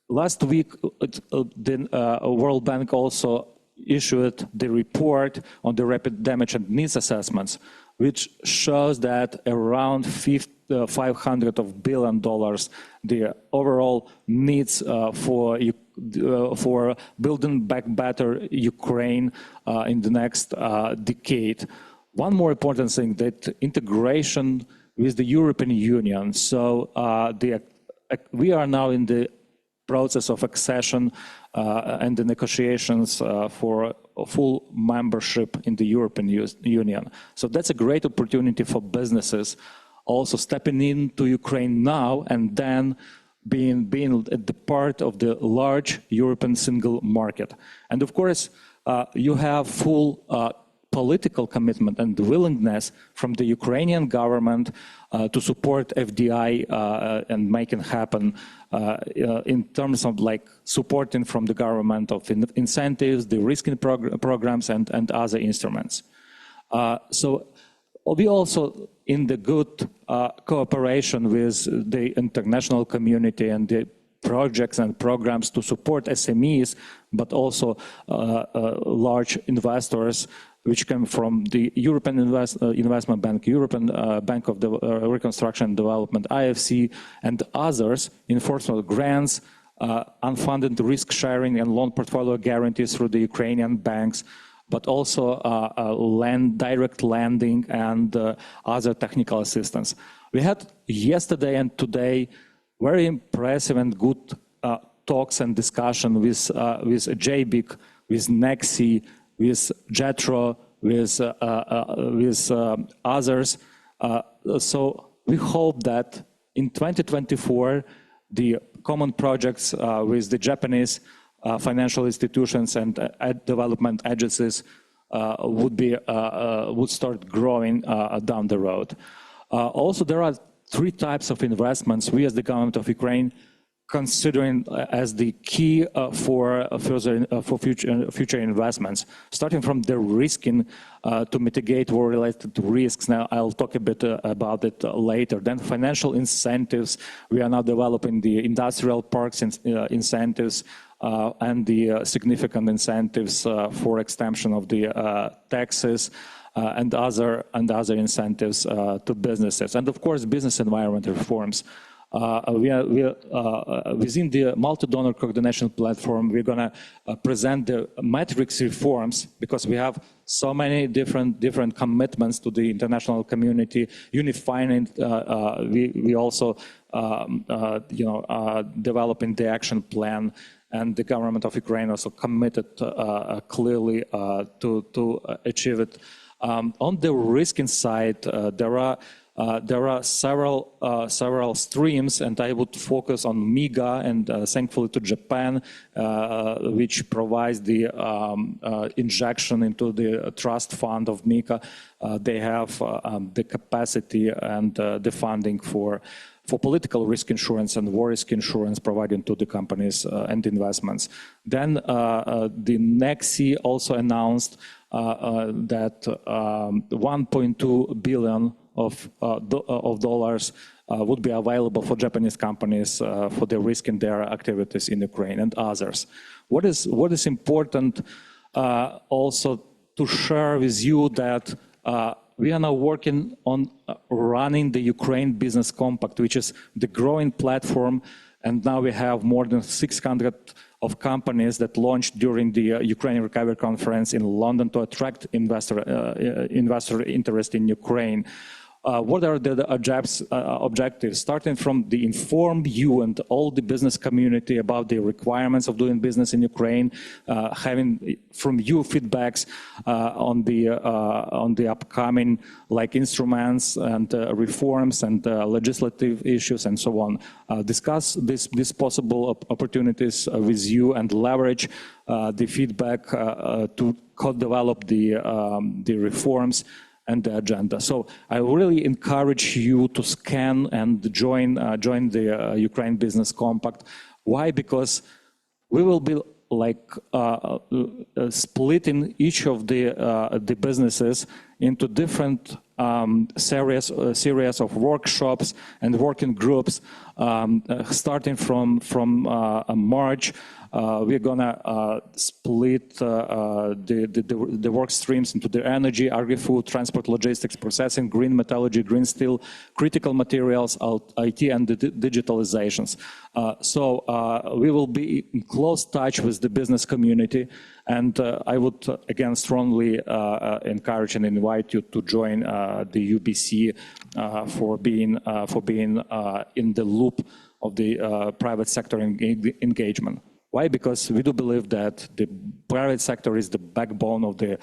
Speaker 11: last week, the World Bank also issued the report on the rapid damage and needs assessments, which shows that around $500 billion the overall needs for building back better Ukraine in the next decade. One more important thing, that integration with the European Union. So we are now in the process of accession and the negotiations for full membership in the European Union. So that's a great opportunity for businesses also stepping into Ukraine now and then being at the part of the large European single market. And of course, you have full political commitment and willingness from the Ukrainian government to support FDI and make it happen in terms of like supporting from the government of incentives, the risking programs, and other instruments. So we also in the good cooperation with the international community and the projects and programs to support SMEs, but also large investors which came from the European Investment Bank, European Bank of Reconstruction and Development, IFC, and others, in form of grants, unfunded risk sharing and loan portfolio guarantees through the Ukrainian banks, but also direct lending and other technical assistance. We had yesterday and today very impressive and good talks and discussion with JBIC, with NEXI, with JETRO, with others. So we hope that in 2024, the common projects with the Japanese financial institutions and development agencies would start growing down the road. Also, there are 3 types of investments we as the government of Ukraine considering as the key for future investments, starting from the risking to mitigate war-related risks. Now, I'll talk a bit about it later. Then financial incentives. We are now developing the industrial parks incentives and the significant incentives for extension of the taxes and other incentives to businesses. And of course, business environment reforms. Within the multi-donor coordination platform, we're going to present the matrix reforms because we have so many different commitments to the international community. Unifying it, we also developing the action plan, and the government of Ukraine also committed clearly to achieve it. On the risking side, there are several streams, and I would focus on MIGA and thankfully to Japan, which provides the injection into the trust fund of MIGA. They have the capacity and the funding for political risk insurance and war risk insurance provided to the companies and investments. Then the NEXI also announced that 1.2 billion of dollars would be available for Japanese companies for the risk in their activities in Ukraine and others. What is important also to share with you that we are now working on running the Ukraine Business Compact, which is the growing platform, and now we have more than 600 of companies that launched during the Ukraine Recovery Conference in London to attract investor interest in Ukraine. What are the objectives? Starting from the inform you and all the business community about the requirements of doing business in Ukraine, having from you feedbacks on the upcoming instruments and reforms and legislative issues and so on. Discuss these possible opportunities with you and leverage the feedback to co-develop the reforms and the agenda. So I really encourage you to scan and join the Ukraine Business Compact. Why? Because we will be splitting each of the businesses into different series of workshops and working groups. Starting from March, we're gonna split the work streams into the energy, agri-food, transport, logistics, processing, green metallurgy, green steel, critical materials, IT, and the digitalizations. So we will be in close touch with the business community, and I would again strongly encourage and invite you to join the UBC for being in the loop of the private sector engagement. Why? Because we do believe that the private sector is the backbone of the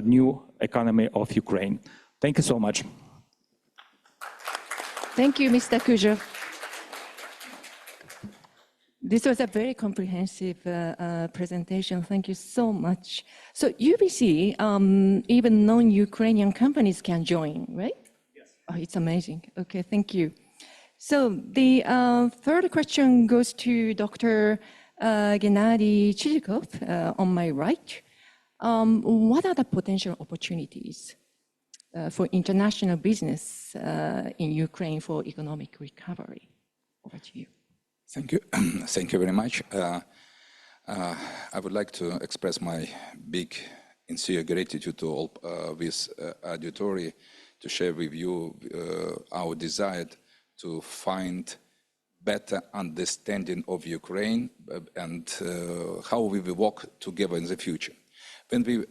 Speaker 11: new economy of Ukraine. Thank you so much.
Speaker 9: Thank you, Mr. Kujo. This was a very comprehensive presentation. Thank you so much. So UBC, even non-Ukrainian companies can join, right? Yes. Oh, it's amazing. Okay, thank you. So the third question goes to Dr. Gennady Zhivkovych on my right. What are the potential opportunities for international business in Ukraine for economic recovery? Over to you.
Speaker 12: Thank you. Thank you very much. I would like to express my big sincere gratitude to all this auditory to share with you our desire to find better understanding of Ukraine and how we will work together in the future. When we,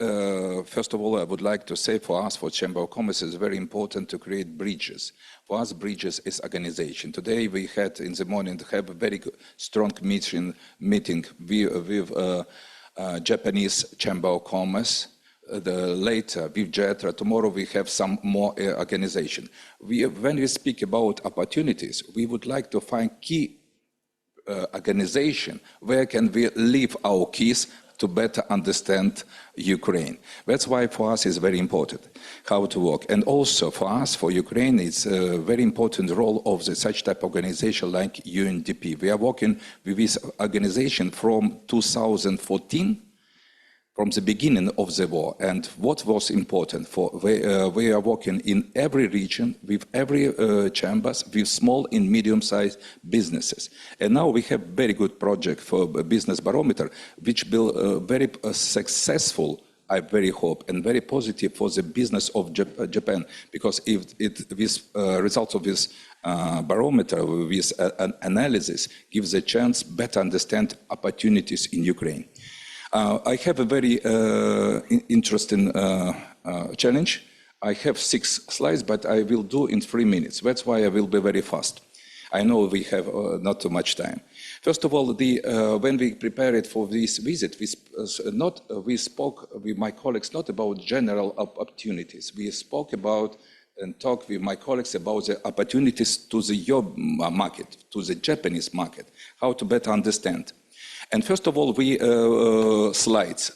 Speaker 12: first of all, I would like to say for us, for Chamber of Commerce, it's very important to create bridges. For us, bridges is organization. Today we had in the morning to have a very strong meeting with Japanese Chamber of Commerce. Later with JETRO, tomorrow we have some more organization. When we speak about opportunities, we would like to find key organization where can we leave our keys to better understand Ukraine. That's why for us it's very important how to work. And also for us, for Ukraine, it's a very important role of such type of organization like UNDP. We are working with this organization from 2014, from the beginning of the war. And what was important for, we are working in every region with every chambers, with small and medium-sized businesses. And now we have very good project for business barometer, which will very successful, I very hope, and very positive for the business of Japan. Because if this results of this barometer, this analysis gives a chance better understand opportunities in Ukraine. I have a very interesting challenge. I have 6 slides, but I will do in 3 minutes. That's why I will be very fast. I know we have not too much time. First of all, when we prepared for this visit, we spoke with my colleagues not about general opportunities. We spoke about and talked with my colleagues about the opportunities to the job market, to the Japanese market, how to better understand. And first of all, slides.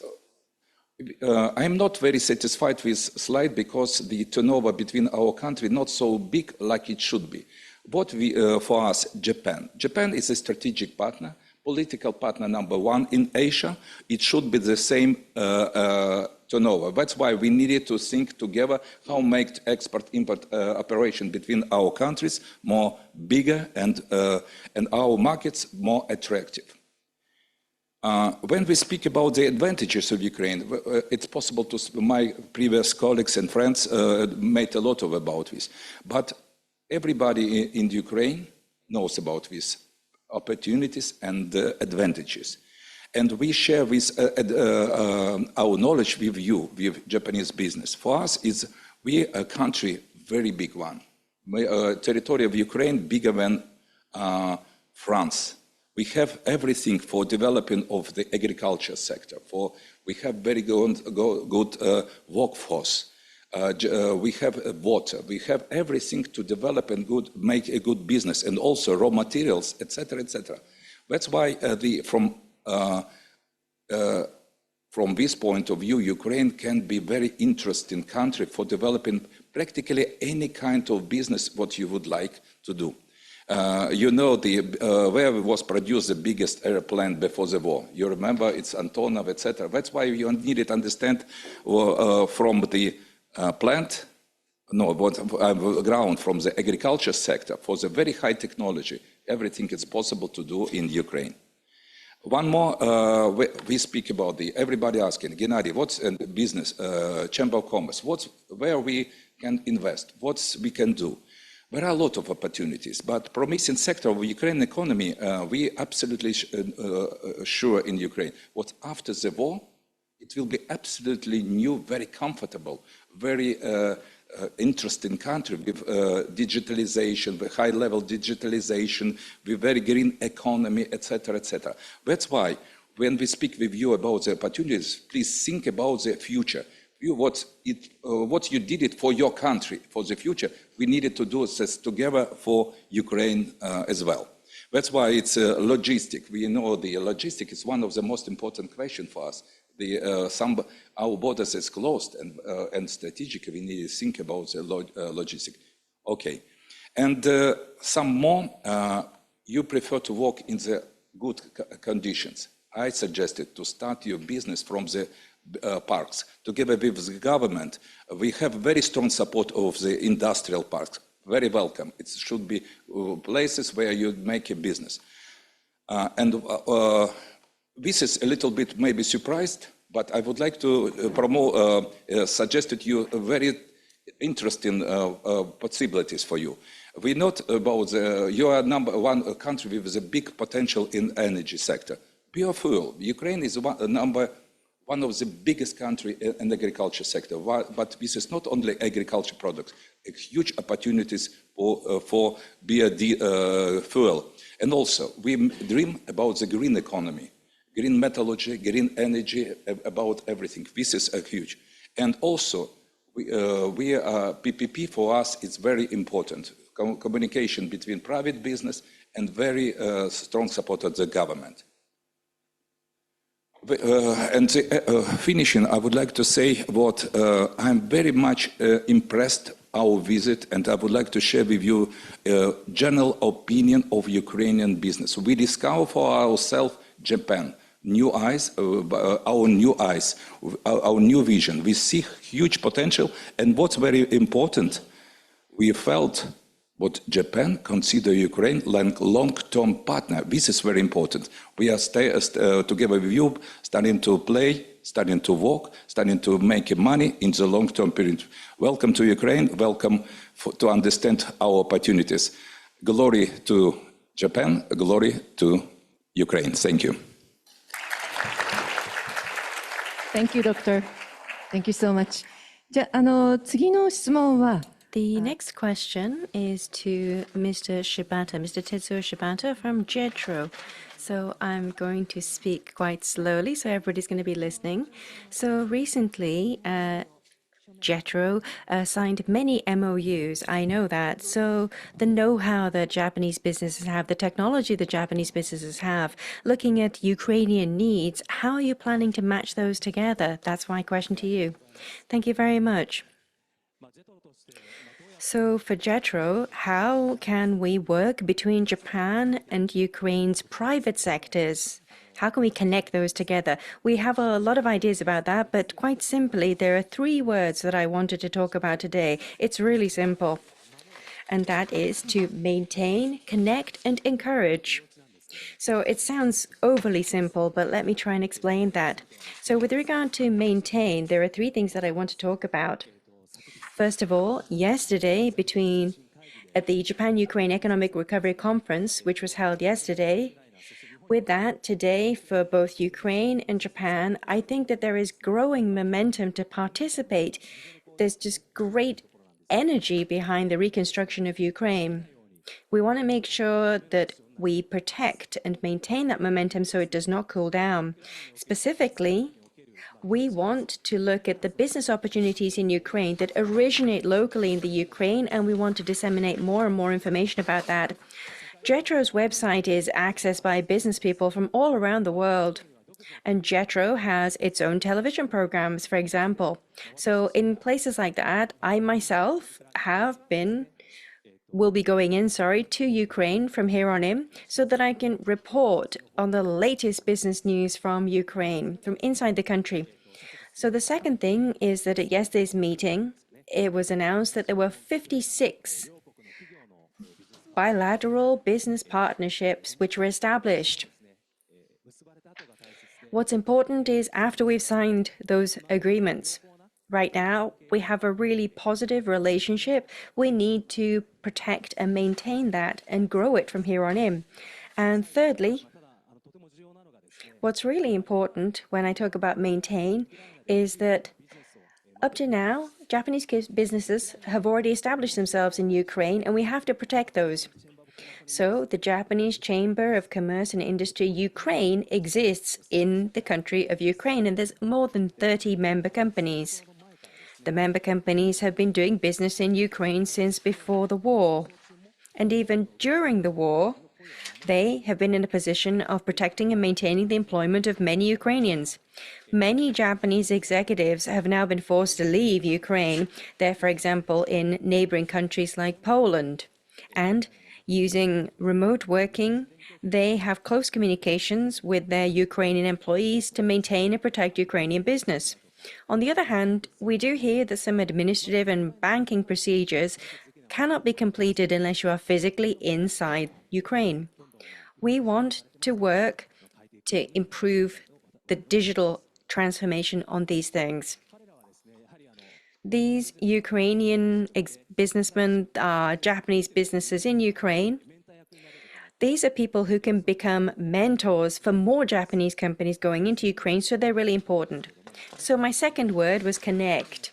Speaker 12: I'm not very satisfied with slide because the turnover between our country not so big like it should be. What for us, Japan. Japan is a strategic partner, political partner number 1 in Asia. It should be the same turnover. That's why we needed to think together how make export-import operation between our countries more bigger and our markets more attractive. When we speak about the advantages of Ukraine, it's possible to, my previous colleagues and friends made a lot about this. But everybody in Ukraine knows about these opportunities and advantages. And we share this, our knowledge with you, with Japanese business. For us, we a country, very big one. Territory of Ukraine bigger than France. We have everything for developing of the agriculture sector. We have very good workforce. We have water. We have everything to develop and make a good business, and also raw materials, etc., etc. That's why from this point of view, Ukraine can be very interesting country for developing practically any kind of business what you would like to do. You know where was produced the biggest airplane before the war. You remember it's Antonov, etc. That's why you needed to understand from the ground, from the agriculture sector, for the very high technology. Everything is possible to do in Ukraine. One more, we speak about everybody asking, Gennady, what's in business, Chamber of Commerce, where we can invest, what we can do. There are a lot of opportunities, but promising sector of the Ukrainian economy, we absolutely sure in Ukraine. What after the war, it will be absolutely new, very comfortable, very interesting country with digitalization, with high-level digitalization, with very green economy, etc., etc. That's why when we speak with you about the opportunities, please think about the future. What you did it for your country, for the future, we needed to do this together for Ukraine as well. That's why it's logistic. We know the logistic is one of the most important questions for us. Our borders is closed, and strategically we need to think about the logistic. Okay, and some more. You prefer to work in the good conditions. I suggested to start your business from the parks. Together with the government, we have very strong support of the industrial parks. Very welcome. It should be places where you make a business. This is a little bit maybe surprised, But I would like to suggest to you a very interesting possibilities for you. We note about you are number one country with a big potential in energy sector. Biofuel. Ukraine is one of the biggest country in the agriculture sector. But this is not only agriculture products. It's huge opportunities for biofuel. And also, we dream about the green economy, green metallurgy, green energy, about everything. This is huge. And also, PPP for us is very important. Communication between private business and very strong support of the government. Finishing, I would like to say what I'm very much impressed our visit, and I would like to share with you general opinion of Ukrainian business. We discover for ourselves Japan, new eyes, our new eyes, our new vision. We see huge potential, and what's very important, we felt what Japan consider Ukraine like long-term partner. This is very important. We are together with you, starting to play, starting to work, starting to make money in the long-term period. Welcome to Ukraine. Welcome to understand our opportunities. Glory to Japan. Glory to Ukraine. Thank you.
Speaker 9: Thank you, Doctor. Thank you so much. じゃあ、次の質問は
Speaker 2: The next question is to Mr. Shibata, Mr. Tetsuo Shibata from JETRO. So I'm going to speak quite slowly, so everybody's going to be listening. So recently, JETRO signed many MOUs. I know that. So the know-how that Japanese businesses have, the technology that Japanese businesses have, looking at Ukrainian needs, how are you planning to match those together? That's my question to you. Thank you very much. So for JETRO, how can we work between Japan and Ukraine's private sectors? How can we connect those together? We have a lot of ideas about that, but quite simply, there are 3 words that I wanted to talk about today. It's really simple, and that is to maintain, connect, and encourage. So it sounds overly simple, but let me try and explain that. So with regard to maintain, there are 3 things that I want to talk about. First of all, yesterday, at the Japan-Ukraine Economic Recovery Conference, which was held yesterday, with that, today, for both Ukraine and Japan, I think that there is growing momentum to participate. There's just great energy behind the reconstruction of Ukraine. We want to make sure that we protect and maintain that momentum so it does not cool down. Specifically, we want to look at the business opportunities in Ukraine that originate locally in the Ukraine, and we want to disseminate more and more information about that. JETRO's website is accessed by business people from all around the world. And JETRO has its own television programs, for example. So in places like that, I myself will be going in, to Ukraine from here on in, so that I can report on the latest business news from Ukraine, from inside the country. So the second thing is that at yesterday's meeting, it was announced that there were 56 bilateral business partnerships which were established. What's important is after we've signed those agreements, right now we have a really positive relationship. We need to protect and maintain that and grow it from here on in. And thirdly, what's really important when I talk about maintain is that up to now, Japanese businesses have already established themselves in Ukraine, and we have to protect those. So the Japanese Chamber of Commerce and Industry Ukraine exists in the country of Ukraine, and there's more than 30 member companies. The member companies have been doing business in Ukraine since before the war. And even during the war, they have been in a position of protecting and maintaining the employment of many Ukrainians. Many Japanese executives have now been forced to leave Ukraine. They're, for example, in neighboring countries like Poland. And using remote working, they have close communications with their Ukrainian employees to maintain and protect Ukrainian business. On the other hand, we do hear that some administrative and banking procedures cannot be completed unless you are physically inside Ukraine. We want to work to improve the digital transformation on these things. These Ukrainian businessmen, Japanese businesses in Ukraine, these are people who can become mentors for more Japanese companies going into Ukraine, so they're really important. So my second word was connect.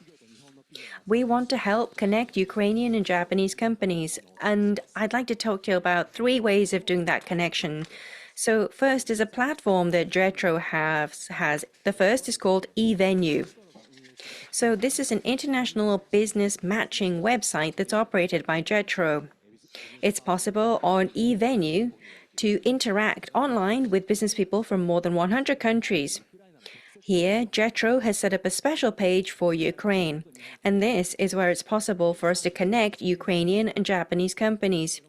Speaker 2: We want to help connect Ukrainian and Japanese companies, and I'd like to talk to you about 3 ways of doing that connection. So first is a platform that JETRO has. The first is called eVenue. So this is an international business matching website that's operated by JETRO. It's possible on eVenue to interact online with business people from more than 100 countries. Here, JETRO has set up a special page for Ukraine, and this is where it's possible for us to connect Ukrainian and Japanese companies.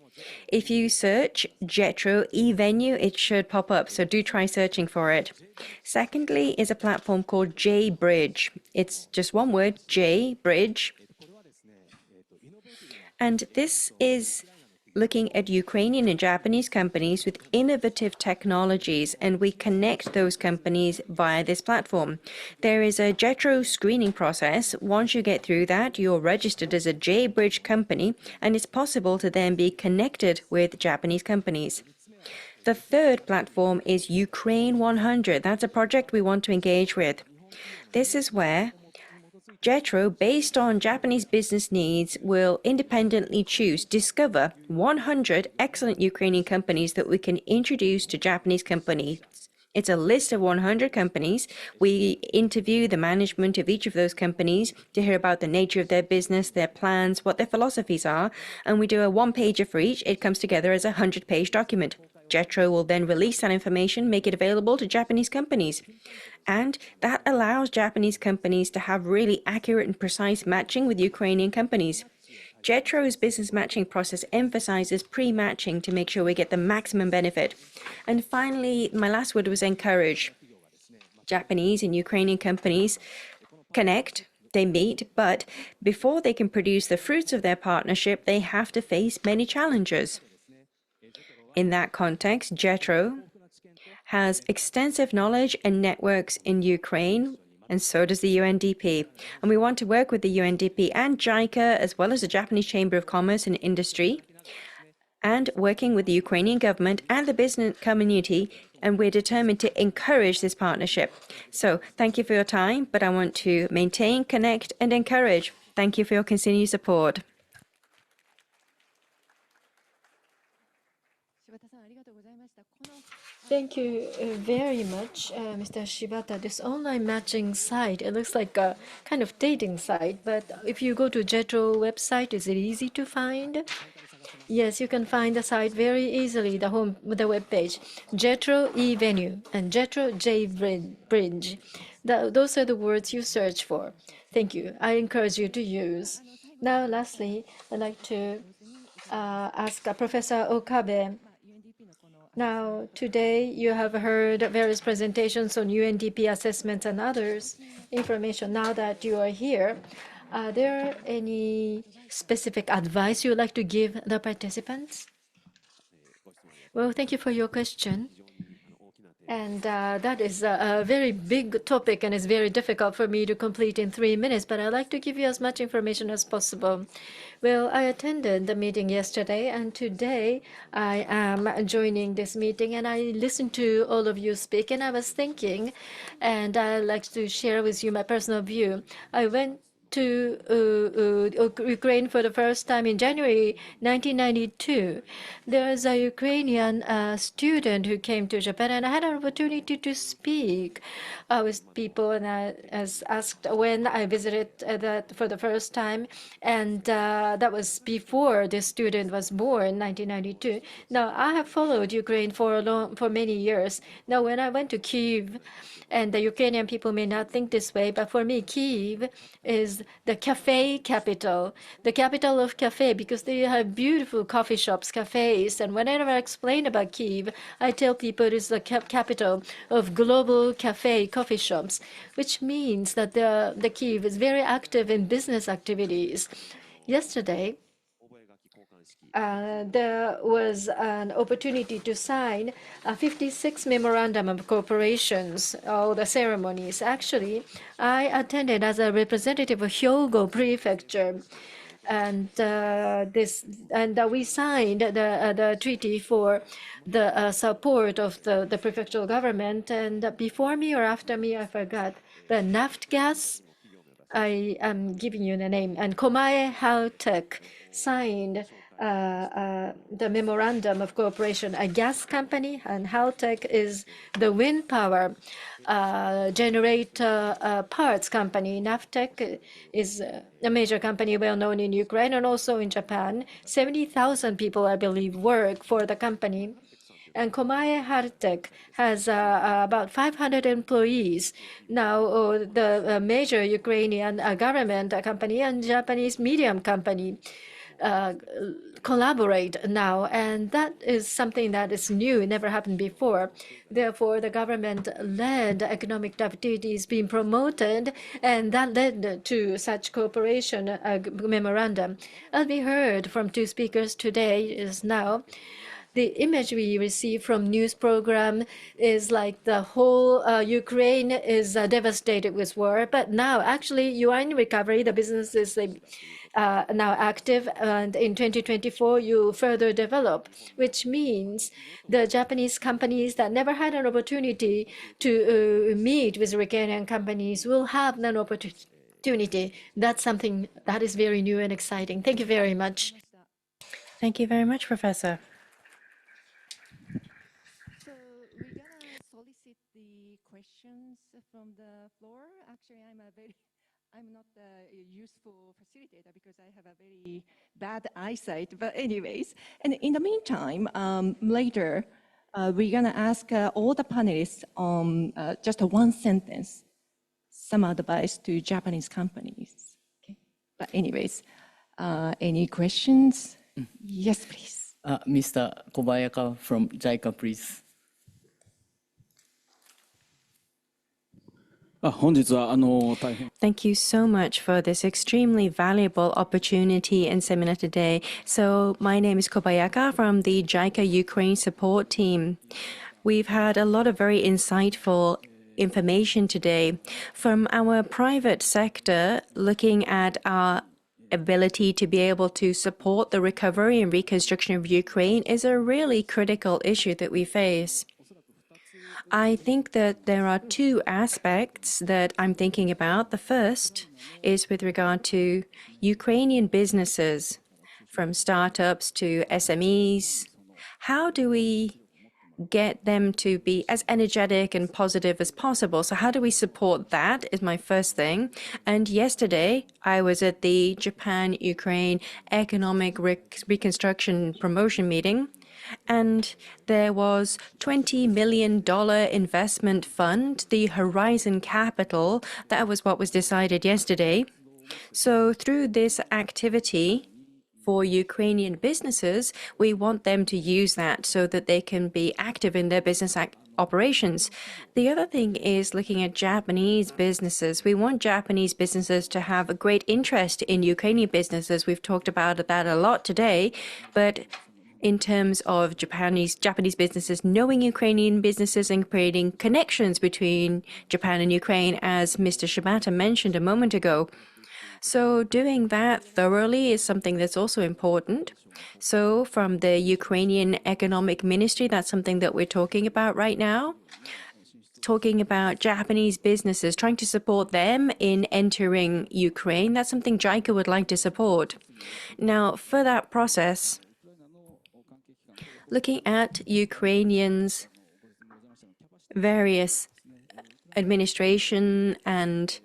Speaker 2: If you search JETRO eVenue, it should pop up, so do try searching for it. Secondly is a platform called JBridge. It's just one word, JBridge. And this is looking at Ukrainian and Japanese companies with innovative technologies, and we connect those companies via this platform. There is a JETRO screening process. Once you get through that, you're registered as a JBridge company, and it's possible to then be connected with Japanese companies. The third platform is Ukraine 100. That's a project we want to engage with. This is where JETRO, based on Japanese business needs, will independently discover 100 excellent Ukrainian companies that we can introduce to Japanese companies. It's a list of 100 companies. We interview the management of each of those companies to hear about the nature of their business, their plans, what their philosophies are, and we do a one-pager for each. It comes together as a 100-page document. JETRO will then release that information, make it available to Japanese companies. And that allows Japanese companies to have really accurate and precise matching with Ukrainian companies. JETRO's business matching process emphasizes pre-matching to make sure we get the maximum benefit. And finally, my last word was encourage. Japanese and Ukrainian companies connect, they meet, but before they can produce the fruits of their partnership, they have to face many challenges. In that context, JETRO has extensive knowledge and networks in Ukraine, and so does the UNDP. And we want to work with the UNDP and JICA, as well as the Japanese Chamber of Commerce and Industry, and working with the Ukrainian government and the business community, and we're determined to encourage this partnership. So thank you for your time, but I want to maintain, connect, and encourage. Thank you for your continued support.
Speaker 3: Thank you very much, Mr. Shibata. This online matching site, it looks like a kind of dating site, but if you go to JETRO website, is it easy to find? Yes, you can find the site very easily, the web page. JETRO eVenue and JETRO JBridge. Those are the words you search for. Thank you. I encourage you to use. Now, lastly, I'd like to ask Professor Okabe. Now, today you have heard various presentations on UNDP assessments and others information. Now that you are here, are there any specific advice you would like to give the participants? Well, thank you for your question. And that is a very big topic, and it's very difficult for me to complete in 3 minutes, but I'd like to give you as much information as possible. Well, I attended the meeting yesterday, and today I am joining this meeting, and I listened to all of you speak, and I was thinking, and I'd like to share with you my personal view. I went to Ukraine for the first time in January 1992. There was a Ukrainian student who came to Japan, and I had an opportunity to speak with people, and I was asked when I visited that for the first time, and that was before this student was born, 1992. Now, I have followed Ukraine for many years. Now, when I went to Kyiv, and the Ukrainian people may not think this way, but for me, Kyiv is the cafe capital, the capital of cafe, because they have beautiful coffee shops, cafes. And whenever I explain about Kyiv, I tell people it is the capital of global cafe coffee shops, which means that the Kyiv is very active in business activities. Yesterday, there was an opportunity to sign 56 memorandum of corporations, all the ceremonies. Actually, I attended as a representative of Hyogo Prefecture, and we signed the treaty for the support of the prefectural government. And before me or after me, I forgot, the Naftgas, I am giving you the name, and Komae Haltech signed the memorandum of cooperation, a gas company, and Haltech is the wind power generator parts company. Naftech is a major company well known in Ukraine and also in Japan. 70,000 people, I believe, work for the company. And Komae Haltech has about 500 employees. Now, the major Ukrainian government company and Japanese medium company collaborate now, and that is something that is new, it never happened before. Therefore, the government-led economic activities being promoted, and that led to such cooperation memorandum. As we heard from two speakers today is now, the image we receive from news program is like the whole Ukraine is devastated with war. But now, actually, you are in recovery. The business is now active, and in 2024, you further develop, which means the Japanese companies that never had an opportunity to meet with Ukrainian companies will have an opportunity. That's something that is very new and exciting. Thank you very much.
Speaker 2: Thank you very much, Professor.
Speaker 9: So we're gonna solicit the questions from the floor. Actually, I'm not a useful facilitator because I have a very bad eyesight. But anyways, and in the meantime, later, we're gonna ask all the panelists on just a one sentence, some advice to Japanese companies. Okay. But anyways, any questions? Yes, please.
Speaker 1: Mr. Kobayaka from JICA, please.
Speaker 2: Thank you so much for this extremely valuable opportunity and seminar today. So my name is Kobayaka from the JICA Ukraine support team. We've had a lot of very insightful information today from our private sector, looking at our ability to be able to support the recovery and reconstruction of Ukraine is a really critical issue that we face. I think that there are two aspects that I'm thinking about. The first is with regard to Ukrainian businesses, from startups to SMEs. How do we get them to be as energetic and positive as possible? So how do we support that is my first thing. And yesterday, I was at the Japan-Ukraine Economic Reconstruction Promotion meeting, and there was $20 million investment fund, the Horizon Capital. That was what was decided yesterday. So through this activity for Ukrainian businesses, we want them to use that so that they can be active in their business operations. The other thing is looking at Japanese businesses. We want Japanese businesses to have a great interest in Ukrainian businesses. We've talked about that a lot today, but in terms of Japanese businesses knowing Ukrainian businesses and creating connections between Japan and Ukraine, as Mr. Shibata mentioned a moment ago. So doing that thoroughly is something that's also important. So from the Ukrainian Economic Ministry, that's something that we're talking about right now. Talking about Japanese businesses, trying to support them in entering Ukraine. That's something JICA would like to support. Now, for that process, looking at Ukrainians' various administration and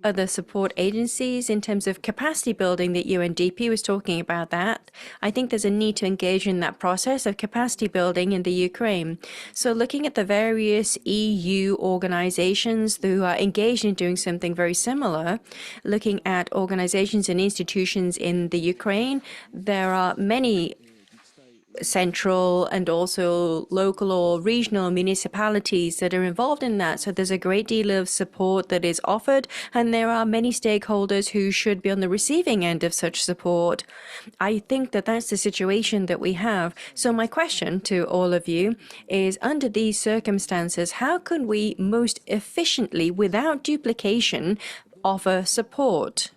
Speaker 2: other support agencies in terms of capacity building, that UNDP was talking about that. I think there's a need to engage in that process of capacity building in the Ukraine. So looking at the various EU organizations who are engaged in doing something very similar, looking at organizations and institutions in the Ukraine, there are many central and also local or regional municipalities that are involved in that. So there's a great deal of support that is offered, and there are many stakeholders who should be on the receiving end of such support. I think that that's the situation that we have. So my question to all of you is, under these circumstances, how can we most efficiently, without duplication, offer support?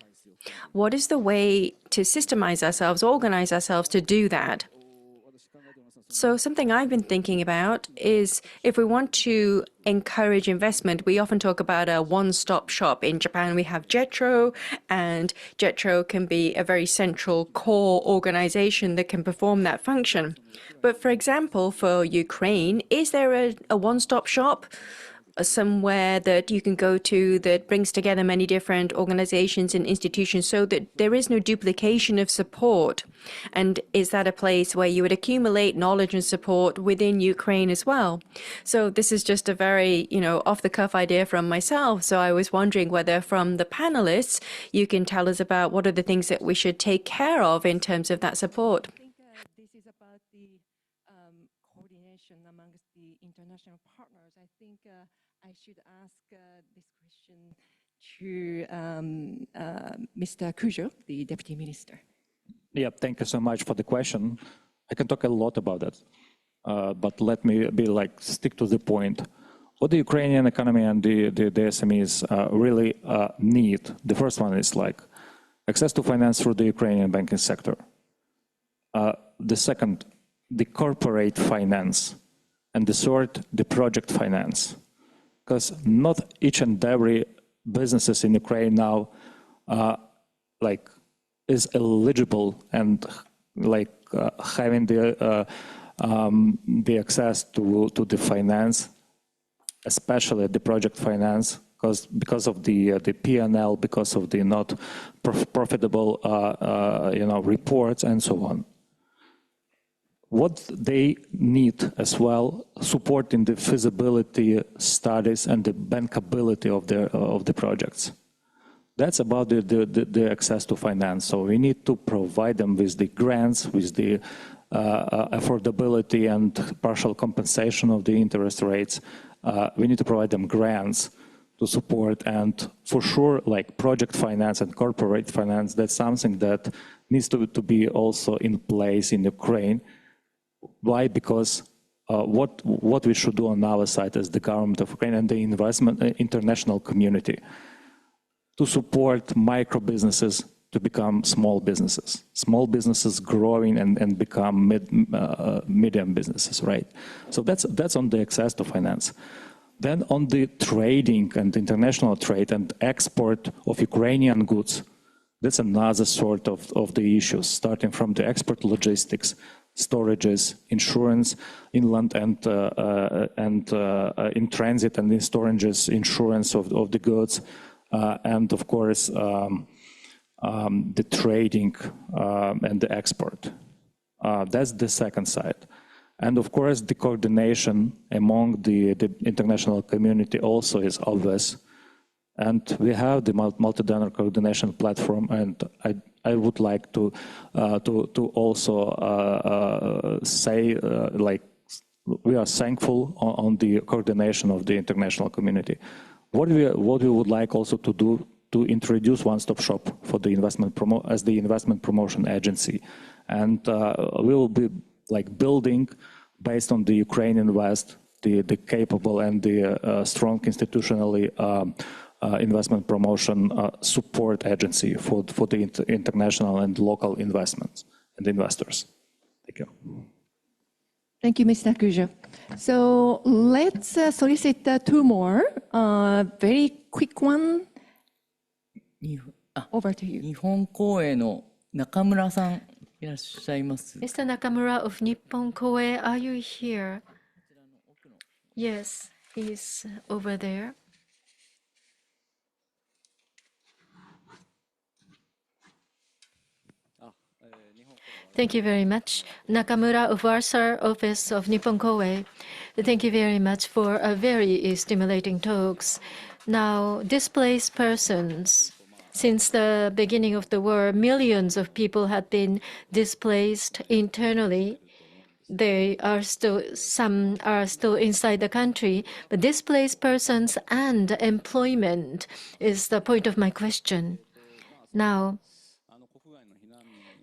Speaker 2: What is the way to systemize ourselves, organize ourselves to do that? So something I've been thinking about is, if we want to encourage investment, we often talk about a one-stop shop. In Japan, we have JETRO, and JETRO can be a very central core organization that can perform that function. But for example, for Ukraine, is there a one-stop shop? Somewhere that you can go to that brings together many different organizations and institutions so that there is no duplication of support? And is that a place where you would accumulate knowledge and support within Ukraine as well? So this is just a very, off-the-cuff idea from myself. So I was wondering whether from the panelists, you can tell us about what are the things that we should take care of in terms of that support.
Speaker 9: I think this is about the coordination amongst the international partners. I think I should ask this question to Mr. Kujo, the Deputy Minister.
Speaker 11: Yeah, thank you so much for the question. I can talk a lot about that, but let me stick to the point. What the Ukrainian economy and the SMEs really need, the first one is access to finance through the Ukrainian banking sector. The second, the corporate finance. And the third, the project finance. Because not each and every businesses in Ukraine now is eligible and having the access to the finance, especially the project finance, because of the P&L, because of the not profitable reports and so on. What they need as well, support in the feasibility studies and the bankability of the projects. That's about the access to finance. So we need to provide them with the grants, with the affordability and partial compensation of the interest rates. We need to provide them grants to support, and for sure, project finance and corporate finance, that's something that needs to be also in place in Ukraine. Why? Because what we should do on our side as the government of Ukraine and the international community to support micro businesses to become small businesses growing and become medium businesses, right? So that's on the access to finance. Then on the trading and international trade and export of Ukrainian goods, that's another sort of the issues, starting from the export logistics, storages, insurance, inland and in transit and in storages, insurance of the goods, and of course the trading and the export. That's the second side. And of course the coordination among the international community also is obvious. And we have the multi-donor coordination platform, and I would like to also say we are thankful on the coordination of the international community. What we would like also to do to introduce one-stop shop for the as the investment promotion agency, and we will be building based on the Ukrainian West the capable and the strong institutionally investment promotion support agency for the international and local investments and investors. Thank you.
Speaker 9: Thank you, Mr. Kujo. So let's solicit two more. Very quick one. Over to you.
Speaker 1: 日本公営の中村さんいらっしゃいます。
Speaker 3: Mr. Nakamura of Nippon Koei, are you here? Yes, he's over there. Thank you very much. Nakamura of Warsaw office of Nippon Koei. Thank you very much for a very stimulating talks. Now, displaced persons. Since the beginning of the war, millions of people have been displaced internally. some are still inside the country, but displaced persons and employment is the point of my question. Now,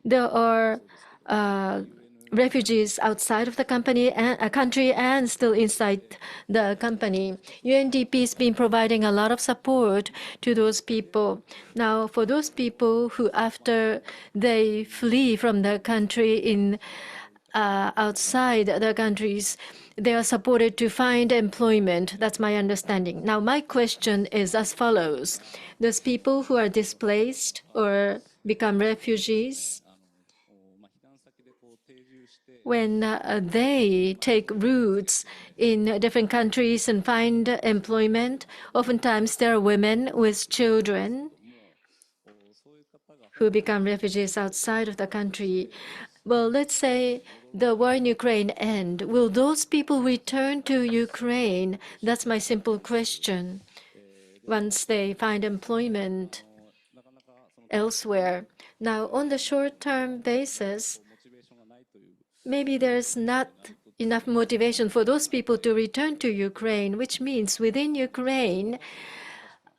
Speaker 3: there are refugees outside of the country and still inside the company. UNDP has been providing a lot of support to those people. Now, for those people who, after they flee from the country outside the countries, they are supported to find employment. That's my understanding. Now, my question is as follows. Those people who are displaced or become refugees, when they take routes in different countries and find employment, oftentimes there are women with children who become refugees outside of the country. Well, let's say the war in Ukraine ends. Will those people return to Ukraine? That's my simple question. Once they find employment elsewhere. Now, on the short-term basis, maybe there's not enough motivation for those people to return to Ukraine, which means within Ukraine,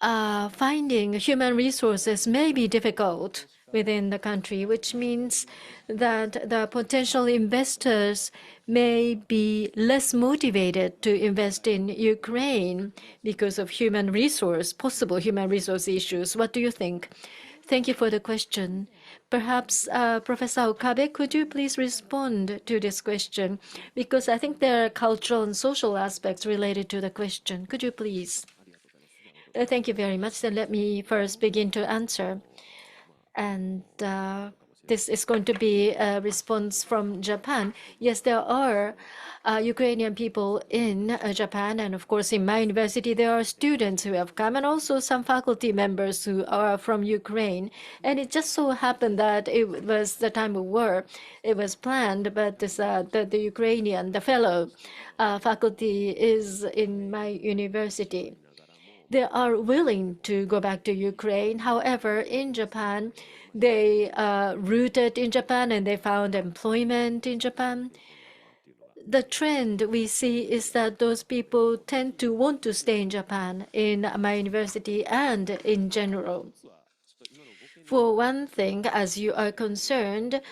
Speaker 3: finding human resources may be difficult within the country, which means that the potential investors may be less motivated to invest in Ukraine because of possible human resource issues. What do you think? Thank you for the question. Perhaps Professor Okabe, could you please respond to this question? Because I think there are cultural and social aspects related to the question. Could you please? Thank you very much. Then let me first begin to answer. And this is going to be a response from Japan. Yes, there are Ukrainian people in Japan, and of course in my university there are students who have come, and also some faculty members who are from Ukraine. And it just so happened that it was the time of war. It was planned, but the fellow faculty is in my university. They are willing to go back to Ukraine. However, in Japan, they rooted in Japan and they found employment in Japan. The trend we see is that those people tend to want to stay in Japan, in my university and in general. For one thing, as you are concerned,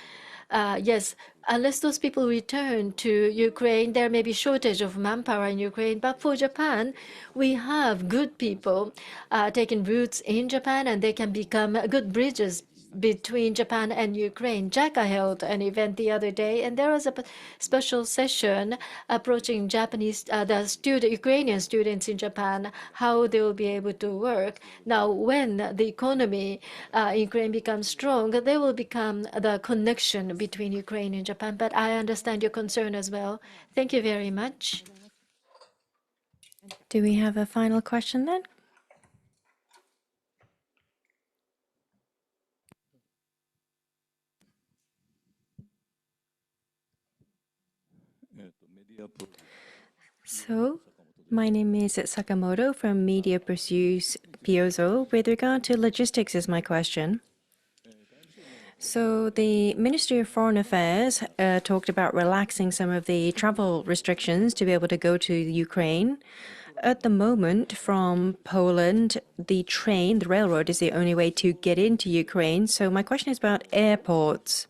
Speaker 3: yes, unless those people return to Ukraine, there may be shortage of manpower in Ukraine. But for Japan, we have good people taking routes in Japan, and they can become good bridges between Japan and Ukraine. JACA held an event the other day, and there was a special session approaching Ukrainian students in Japan, how they will be able to work. Now, when the economy in Ukraine becomes strong, there will become the connection between Ukraine and Japan. But I understand your concern as well. Thank you very much.
Speaker 2: Do we have a final question then? So, my name is Sakamoto from Media Pursues Piozo. With regard to logistics is my question. So the Ministry of Foreign Affairs talked about relaxing some of the travel restrictions to be able to go to Ukraine. At the moment, from Poland, the railroad is the only way to get into Ukraine. So my question is about airports.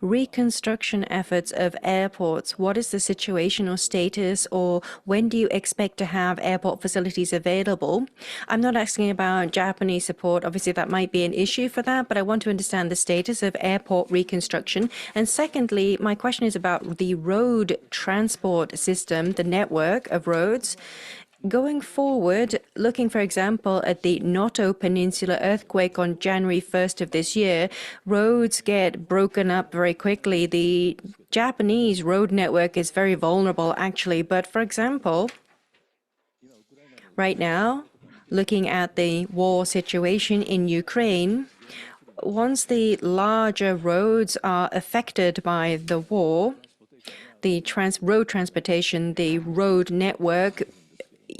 Speaker 2: Reconstruction efforts of airports, what is the situation or status, or when do you expect to have airport facilities available? I'm not asking about Japanese support. Obviously, that might be an issue for that, but I want to understand the status of airport reconstruction. And secondly, my question is about the road transport system, the network of roads. Going forward, looking, for example, at the Noto Peninsula earthquake on January 1st of this year, roads get broken up very quickly. The Japanese road network is very vulnerable, actually. But, for example, right now, looking at the war situation in Ukraine, once the larger roads are affected by the war, the road transportation, the road network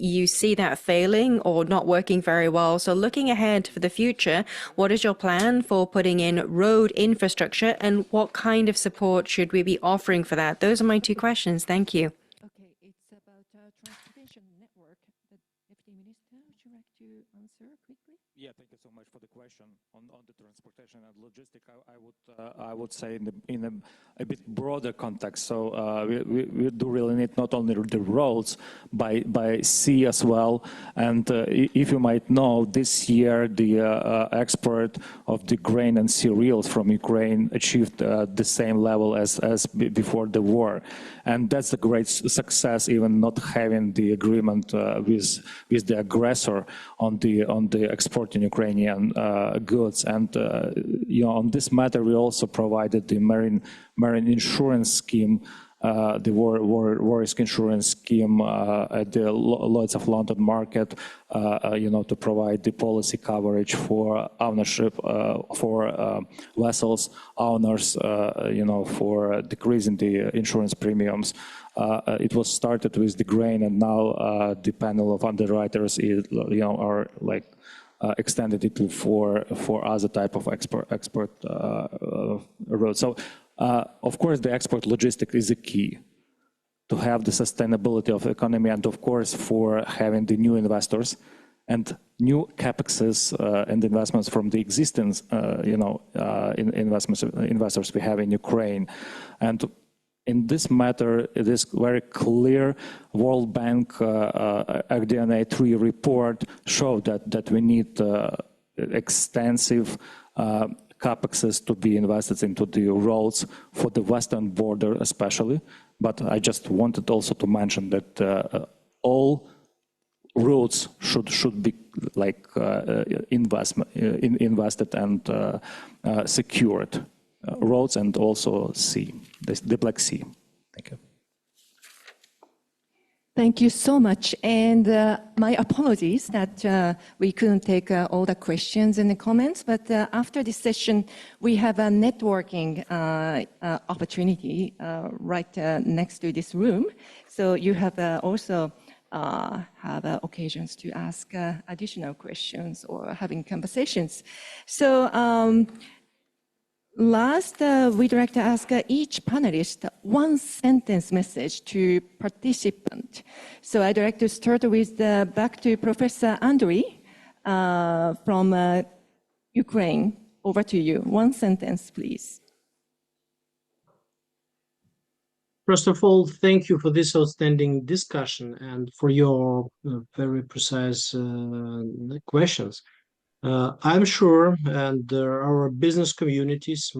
Speaker 2: you see that failing or not working very well. So looking ahead for the future, what is your plan for putting in road infrastructure and what kind of support should we be offering for that? Those are my two questions. Thank you.
Speaker 9: Okay, it's about transportation network. The Deputy Minister, would you like to answer quickly?
Speaker 11: Yeah, thank you so much for the question. On the transportation and logistics, I would say in a bit broader context. So we do really need not only the roads by sea as well. And if you might know, this year the export of the grain and cereals from Ukraine achieved the same level as before the war, and that's a great success. Even not having the agreement with the aggressor on the exporting Ukrainian goods, and on this matter we also provided the marine insurance scheme, the war risk insurance scheme at the Lloyd's of London market, to provide the policy coverage for ownership for vessels owners, for decreasing the insurance premiums. It was started with the grain, and now the panel of underwriters are like extended it for other type of export roads. So of course the export logistics is a key to have the sustainability of the economy, and of course for having the new investors and new capexes and investments from the existing investors we have in Ukraine. And in this matter, it is very clear. World Bank RDNA 3 report showed that we need extensive capexes to be invested into the roads for the western border especially. But I just wanted also to mention that all roads should be like invested and secured. Roads and also sea, the Black Sea. Thank you.
Speaker 9: Thank you so much. And my apologies that we couldn't take all the questions and the comments, but after this session, we have a networking opportunity right next to this room. So you have also have occasions to ask additional questions or having conversations. So last, we'd like to ask each panelist one sentence message to participant. So I'd like to start with back to Professor Andriy from Ukraine. Over to you. One sentence, please.
Speaker 10: First of all, thank you for this outstanding discussion and for your very precise questions. I'm sure, and our business communities,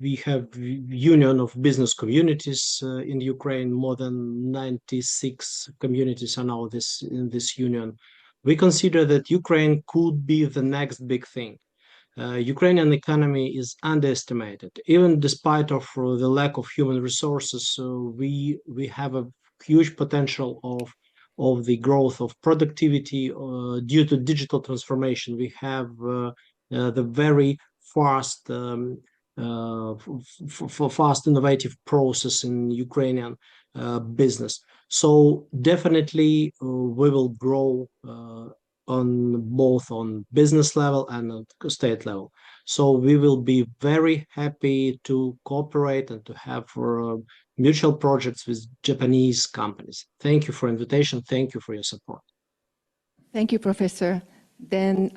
Speaker 10: we have Union of Business Communities in Ukraine, more than 96 communities are now in this union. We consider that Ukraine could be the next big thing. Ukrainian economy is underestimated. Even despite of the lack of human resources, we have a huge potential of the growth of productivity due to digital transformation. We have the very fast innovative process in Ukrainian business. So definitely we will grow both on business level and at state level. So we will be very happy to cooperate and to have mutual projects with Japanese companies. Thank you for invitation. Thank you for your support.
Speaker 9: Thank you, Professor. Then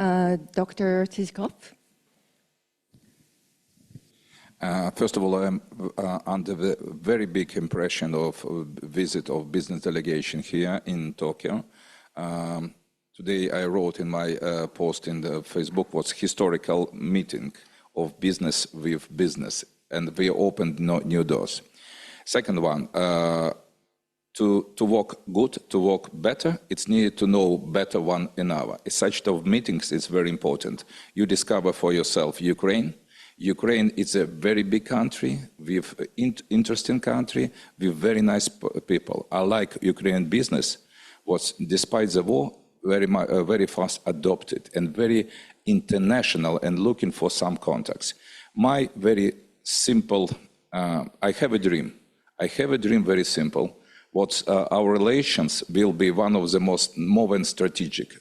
Speaker 9: Dr. Zhivkovych.
Speaker 12: First of all, I'm under the very big impression of visit of business delegation here in Tokyo. Today I wrote in my post in the Facebook was historical meeting of business with business, and we opened new doors. Second one, to work good, to work better, it's needed to know better one another. Such type of meetings is very important. You discover for yourself Ukraine. Ukraine is a very big country, with interesting country, with very nice people. I like Ukrainian business was, despite the war, very fast adopted and very international and looking for some contacts. My very simple, I have a dream. I have a dream very simple. Our relations will be one of the most more strategic,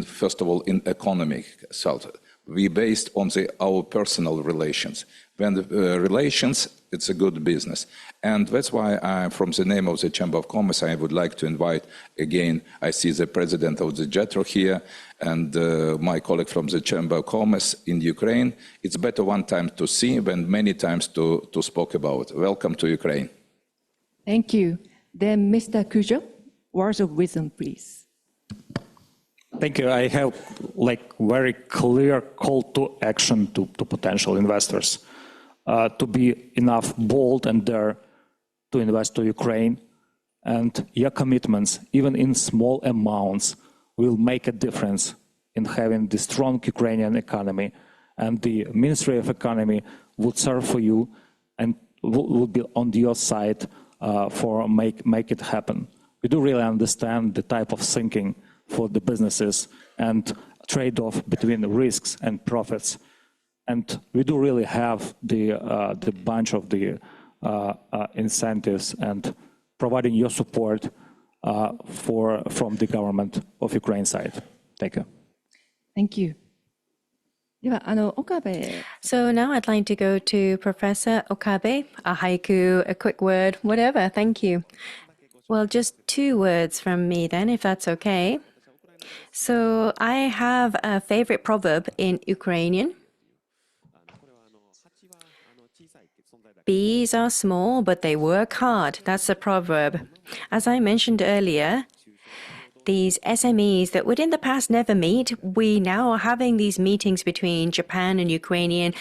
Speaker 12: first of all, in economic side. We based on our personal relations. When the relations, it's a good business. And that's why from the name of the Chamber of Commerce, I would like to invite again, I see the president of the JETRO here and my colleague from the Chamber of Commerce in Ukraine. It's better one time to see than many times to speak about. Welcome to Ukraine.
Speaker 9: Thank you. Then Mr. Kujo, words of wisdom, please.
Speaker 11: Thank you. I have very clear call to action to potential investors to be enough bold and dare to invest to Ukraine. And your commitments, even in small amounts, will make a difference in having the strong Ukrainian economy. And the Ministry of Economy would serve for you and will be on your side for make it happen. We do really understand the type of thinking for the businesses and trade-off between the risks and profits. And we do really have the bunch of the incentives and providing your support from the government of Ukraine side. Thank you.
Speaker 9: Thank you.
Speaker 2: So now I'd like to go to Professor Okabe, a haiku, a quick word, whatever. Thank you. Well, just 2 words from me then, if that's okay. So I have a favorite proverb in Ukrainian. Bees are small, but they work hard. That's the proverb. As I mentioned earlier, these SMEs that would in the past never meet, we now are having these meetings between Japan and Ukrainian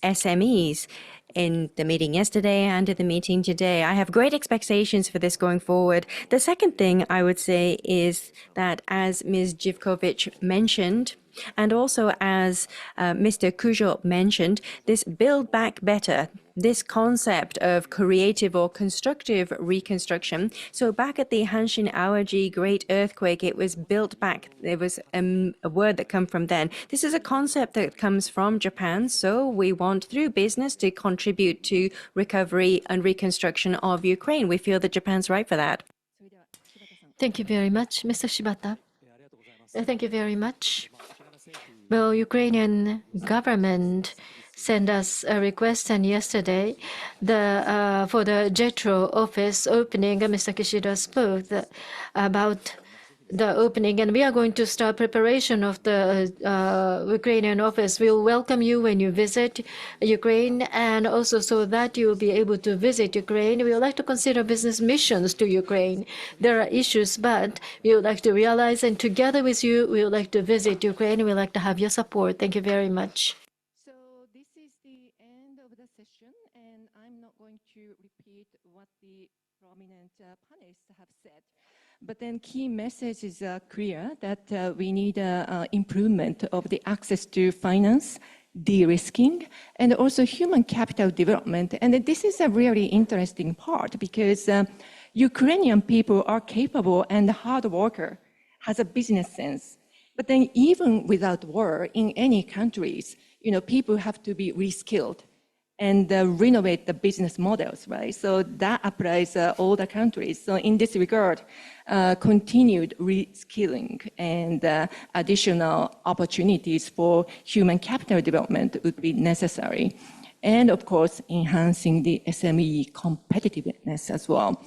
Speaker 2: SMEs. In the meeting yesterday and in the meeting today. I have great expectations for this going forward. The second thing I would say is that, as Ms. Zhivkovych mentioned, and also as Mr. Kujo mentioned, this Build Back Better, this concept of creative or constructive reconstruction. So back at the Hanshin Awaji Great Earthquake, it was built back. There was a word that came from then. This is a concept that comes from Japan. So we want, through business, to contribute to recovery and reconstruction of Ukraine. We feel that Japan's right for that.
Speaker 3: Thank you very much, Mr. Shibata. Thank you very much. Well, Ukrainian government sent us a request, and yesterday, for the JETRO office opening, Mr. Kishida spoke about the opening, and we are going to start preparation of the Ukrainian office. We'll welcome you when you visit Ukraine, and also so that you will be able to visit Ukraine. We would like to consider business missions to Ukraine. There are issues, but we would like to realize, and together with you, we would like to visit Ukraine. We would like to have your support. Thank you very much.
Speaker 9: So this is the end of the session, and I'm not going to repeat what the prominent panelists have said. But then key message is clear that we need improvement of the access to finance, de-risking, and also human capital development. And this is a really interesting part because Ukrainian people are capable and hard worker, has a business sense. But then even without war in any countries, people have to be reskilled and renovate the business models, right? So that applies all the countries. So in this regard, continued reskilling and additional opportunities for human capital development would be necessary. And of course, enhancing the SME competitiveness as well.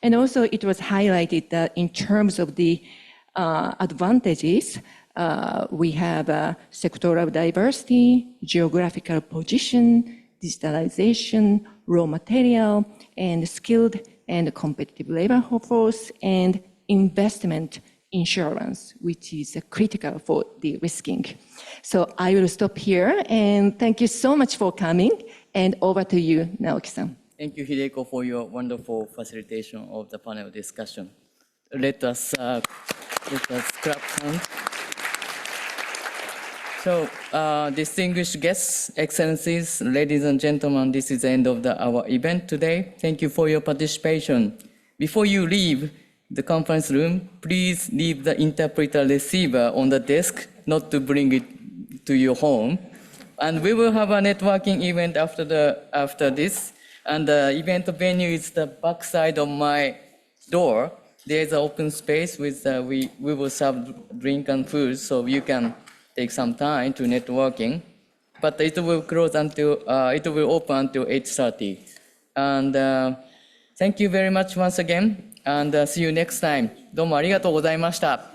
Speaker 9: And also it was highlighted that in terms of the advantages, we have sectoral diversity, geographical position, digitalization, raw material, and skilled and competitive labor force, and investment insurance, which is critical for de-risking. So I will stop here, and thank you so much for coming, and over to you, Naoki-san.
Speaker 1: Thank you, Hideko, for your wonderful facilitation of the panel discussion. Let us clap hands. So, distinguished guests, excellencies, ladies and gentlemen, this is the end of our event today. Thank you for your participation. Before you leave the conference room, please leave the interpreter receiver on the desk, not to bring it to your home. And we will have a networking event after this. And the event venue is the back side of my door, there's an open space with we will serve drink and food, so you can take some time to networking. But it will close until it will open until 8:30. And thank you very much once again, and see you next time. どうもありがとうございました。